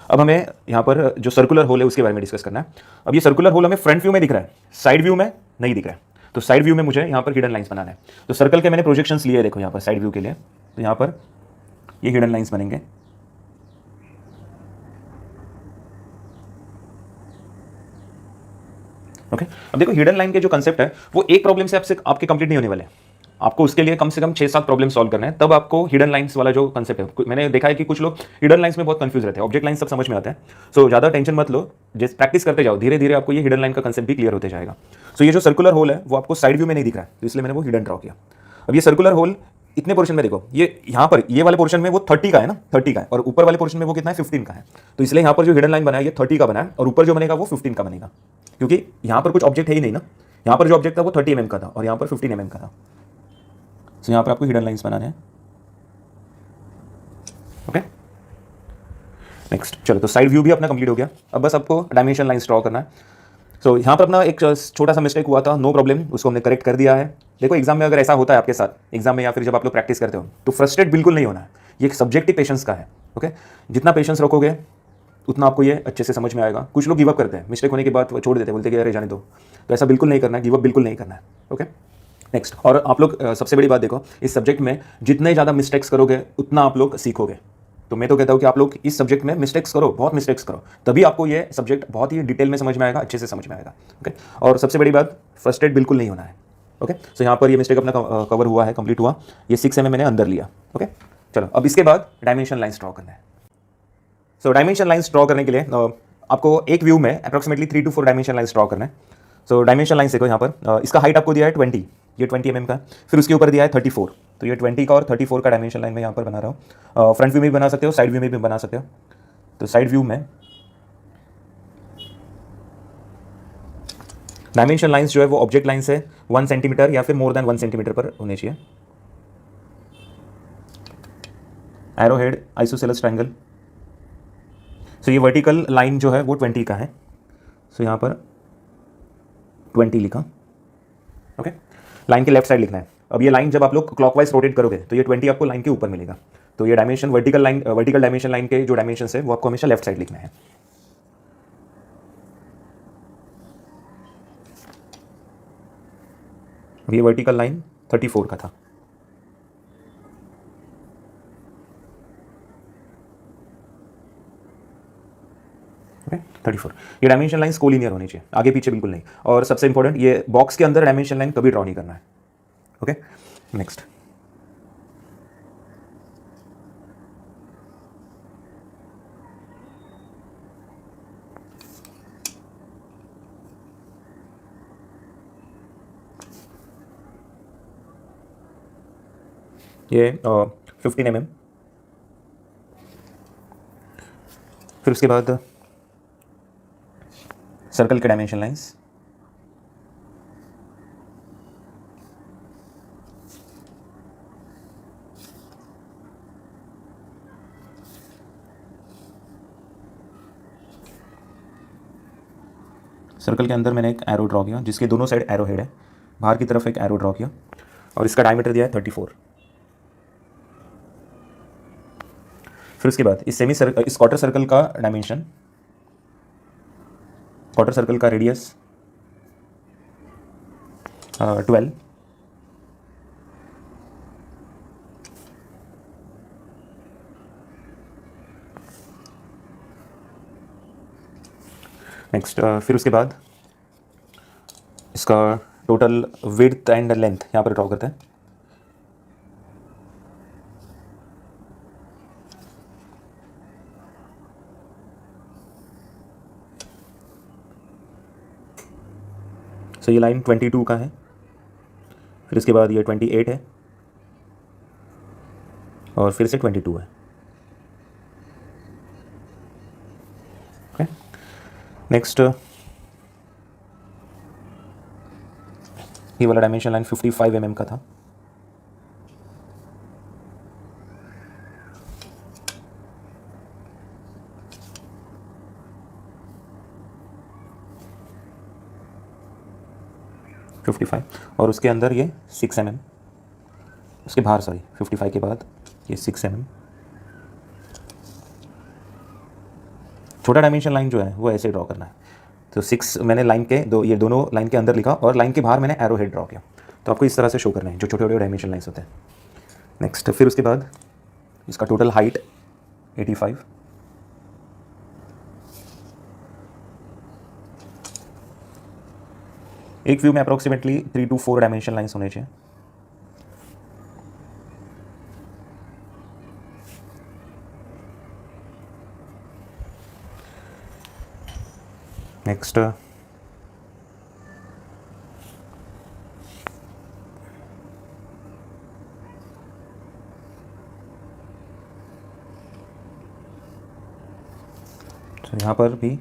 Speaker 1: अब हमें यहाँ पर जो सर्कुलर होल है उसके बारे में डिस्कस करना है। अब ये सर्कुलर होल हमें फ्रंट व्यू में दिख रहा है, साइड व्यू में नहीं दिख रहा है। तो साइड व्यू में मुझे यहाँ पर हिडन लाइंस बनाना है। तो सर्कल के मैंने प्रोजेक्शंस लिए, देखो यहाँ पर साइड व्यू के लिए। तो यहाँ पर ये हिडन लाइंस बनेंगे। ओके, अब देखो हिडन लाइन के जो कंसेप्ट है वो एक प्रॉब्लम से आपसे आपके कंप्लीट नहीं होने वाले। आपको उसके लिए कम से कम 6-7 प्रॉब्लम सॉल्व करना है, तब आपको हिडन लाइंस वाला जो कंसेप्ट है। मैंने देखा है कि कुछ लोग हिडन लाइंस में बहुत कंफ्यूज रहते हैं, ऑब्जेक्ट लाइन सब समझ में आता है। सो ज़्यादा टेंशन मत लो, जिस प्रैक्टिस करते जाओ धीरे धीरे आपको ये हिडन लाइन का कंसेप्ट भी क्लियर होते जाएगा। सो ये जो सर्कुलर होल है वो आपको साइड व्यू में नहीं दिख रहा है, तो इसलिए मैंने वो हिडन ड्रॉ किया। अब ये सर्कुलर होल इतने पोर्शन में देखो, ये यहाँ पर ये वाले पोर्शन में वो 30 का है ना, 30 का है, और ऊपर वाले पोर्शन में वो कितना है 15 का है। तो इसलिए यहाँ पर जो हिडन लाइन बना है ये 30 का बना है, और ऊपर जो बनेगा वो 15 का बनेगा, क्योंकि यहाँ पर कुछ ऑब्जेक्ट है ही नहीं ना। यहाँ पर जो ऑब्जेक्ट था वो 30 mm का था और यहाँ पर 15 mm का था। तो यहाँ पर आपको हिडन लाइंस बनाने हैं। Okay, next. चलो, तो साइड व्यू भी अपना कंप्लीट हो गया। अब बस आपको डायमेंशन लाइंस ड्रॉ करना है। सो यहाँ पर अपना एक छोटा सा मिस्टेक हुआ था, नो प्रॉब्लम, उसको हमने करेक्ट कर दिया है। देखो एग्जाम में अगर ऐसा होता है आपके साथ, एग्जाम में या फिर जब आप लोग प्रैक्टिस करते हो, तो फ्रस्ट्रेट बिल्कुल नहीं होना है। ये एक सब्जेक्टिव पेशेंस का है। ओके, जितना पेशेंस रखोगे उतना आपको ये अच्छे से समझ में आएगा। कुछ लोग गिव अप करते हैं, मिस्टेक होने के बाद वो छोड़ देते हैं, बोलते हैं कि अरे जाने दो। तो ऐसा बिल्कुल नहीं करना है, गिव अप बिल्कुल नहीं करना है। Okay, next. और आप लोग सबसे बड़ी बात देखो, इस सब्जेक्ट में जितने ज़्यादा मिस्टेक्स करोगे उतना आप लोग सीखोगे। तो मैं तो कहता हूँ कि आप लोग इस सब्जेक्ट में मिस्टेक्स करो, बहुत मिस्टेक्स करो, तभी आपको ये सब्जेक्ट बहुत ही डिटेल में समझ में आएगा, अच्छे से समझ में आएगा। ओके, और सबसे बड़ी बात, फ्रस्ट्रेट बिल्कुल नहीं होना है। ओके, सो यहाँ पर ये मिस्टेक अपना कवर हुआ है, कंप्लीट हुआ। ये 6 mm मैंने अंदर लिया। ओके, चलो अब इसके बाद डायमेंशन लाइन्स ड्रॉ करना है। सो डायमेंशन लाइन्स ड्रॉ करने के लिए आपको एक व्यू में approximately 3 to 4 dimension lines draw करना है। सो डायमेंशन लाइन्स देखो यहाँ पर, इसका हाइट आपको दिया है 20, ये 20 mm का। फिर उसके ऊपर दिया है 34, तो ये 20 का और 34 का डायमेंशन लाइन में यहाँ पर बना रहा हूँ। फ्रंट व्यू में भी बना सकते हो, साइड व्यू में भी बना सकते हो। तो साइड व्यू में डायमेंशन लाइन्स जो है वो ऑब्जेक्ट लाइन से 1 सेंटीमीटर या फिर मोर देन 1 सेंटीमीटर पर होने चाहिए। Arrow head, isosceles triangle. So ये वर्टिकल लाइन जो है वो 20 का है। सो यहाँ पर 20 लिखा। ओके, लाइन के लेफ्ट साइड लिखना है। अब ये लाइन जब आप लोग क्लॉकवाइज रोटेट करोगे तो ये 20 आपको लाइन के ऊपर मिलेगा। तो ये dimension vertical line, vertical dimension line के जो डायमेंशन है वो आपको हमेशा लेफ्ट साइड लिखना है। ये वर्टिकल लाइन 34 का था। ओके, 34। ये डायमेंशन लाइन्स कोलिनियर होनी चाहिए, आगे पीछे बिल्कुल नहीं। और सबसे इंपॉर्टेंट, ये बॉक्स के अंदर डायमेंशन लाइन कभी ड्रॉ नहीं करना है। Okay, next. ये 15 mm। फिर उसके बाद सर्कल के डायमेंशन लाइंस, सर्कल के अंदर मैंने एक एरो ड्रॉ किया जिसके दोनों साइड एरो हेड है, बाहर की तरफ एक एरो ड्रॉ किया और इसका डायमीटर दिया है 34। फिर उसके बाद इस इस क्वार्टर सर्कल का डायमेंशन, क्वार्टर सर्कल का रेडियस 12, नेक्स्ट फिर उसके बाद इसका टोटल विड्थ एंड लेंथ यहाँ पर ड्रॉ करते हैं। तो ये लाइन 22 का है, फिर इसके बाद ये 28 है और फिर से 22 है। ओके, नेक्स्ट ये वाला डायमेंशन लाइन 55 mm का था। और उसके अंदर ये 6 mm, उसके बाहर सॉरी 55 के बाद ये 6 mm। छोटा डायमेंशन लाइन जो है वो ऐसे ड्रॉ करना है। तो 6 मैंने लाइन के ये दोनों लाइन के अंदर लिखा और लाइन के बाहर मैंने एरो हेड ड्रॉ किया। तो आपको इस तरह से शो करना है जो छोटे छोटे डायमेंशन लाइन्स होते हैं। नेक्स्ट फिर उसके बाद इसका टोटल हाइट 85, एक व्यू में अप्रोक्सीमेटली 3 to 4 डायमेंशन लाइन्स होने चाहिए। नेक्स्ट तो यहाँ पर भी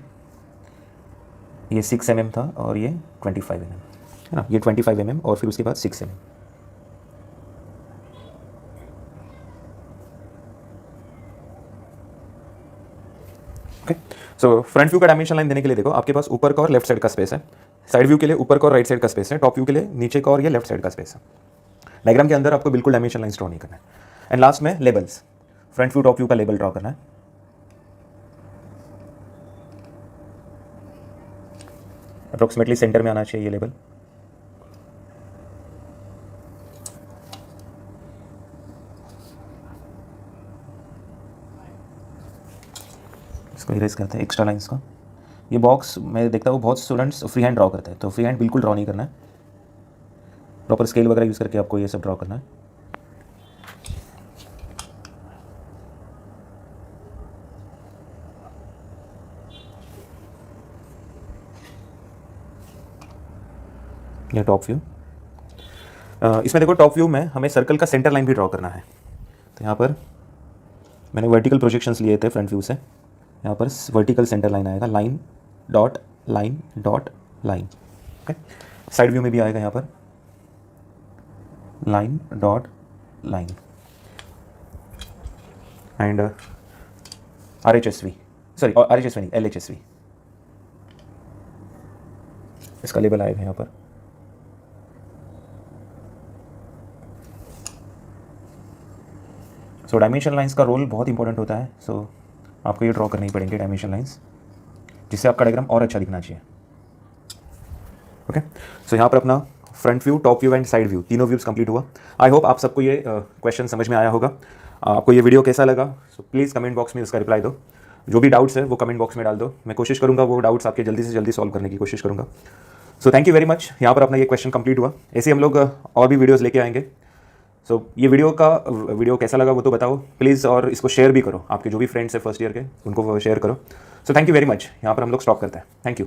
Speaker 1: ये 6 mm था और ये 25 mm है ना, ये 25 mm और फिर उसके बाद 6 mm। ओके, सो फ्रंट व्यू का डायमेंशन लाइन देने के लिए देखो आपके पास ऊपर का और लेफ्ट साइड का स्पेस है, साइड व्यू के लिए ऊपर का और राइट साइड का स्पेस है, टॉप व्यू के लिए नीचे का और ये लेफ्ट साइड का स्पेस है। डायग्राम के अंदर आपको बिल्कुल डायमेंशन लाइन ड्रॉ नहीं करना है। एंड लास्ट में labels, front view top view का लेबल ड्रॉ करना है। अप्रोक्सीमेटली सेंटर में आना चाहिए ये लेबल। इसको इरेज करते हैं एक्स्ट्रा लाइंस का। ये बॉक्स मैं देखता हूँ बहुत स्टूडेंट्स फ्री हैंड ड्रॉ करते हैं, तो फ्री हैंड बिल्कुल ड्रॉ नहीं करना है, प्रॉपर स्केल वगैरह यूज़ करके आपको ये सब ड्रॉ करना है। ये टॉप व्यू, इसमें देखो टॉप व्यू में हमें सर्कल का सेंटर लाइन भी ड्रॉ करना है। तो यहाँ पर मैंने वर्टिकल प्रोजेक्शंस लिए थे फ्रंट व्यू से, यहाँ पर वर्टिकल सेंटर लाइन आएगा, line dot line dot line. Okay, side view में भी आएगा यहाँ पर line dot line and RHSV, sorry RHSV नहीं LHSV, इसका लेबल आएगा यहाँ पर। सो डायमेंशन लाइंस का रोल बहुत इंपॉर्टेंट होता है। सो आपको ये ड्रॉ करनी पड़ेंगे डायमेंशन लाइंस, जिससे आपका डायग्राम और अच्छा दिखना चाहिए। ओके, सो यहाँ पर अपना front view, top view and side view तीनों व्यूज़ कंप्लीट हुआ। आई होप आप सबको ये क्वेश्चन समझ में आया होगा। आपको ये वीडियो कैसा लगा, सो प्लीज़ कमेंट बॉक्स में उसका रिप्लाई दो। जो भी डाउट्स है वो कमेंट बॉक्स में डाल दो, मैं कोशिश करूँगा वो डाउट्स आपके जल्दी से जल्दी सॉल्व करने की कोशिश करूँगा। So thank you very much, यहाँ पर अपना ये क्वेश्चन कंप्लीट हुआ। ऐसे हम लोग और भी वीडियोज़ लेके आएंगे। सो ये वीडियो कैसा लगा वो तो बताओ प्लीज़, और इसको शेयर भी करो, आपके जो भी फ्रेंड्स हैं फर्स्ट ईयर के उनको शेयर करो। So thank you very much, यहाँ पर हम लोग स्टॉप करते हैं। Thank you.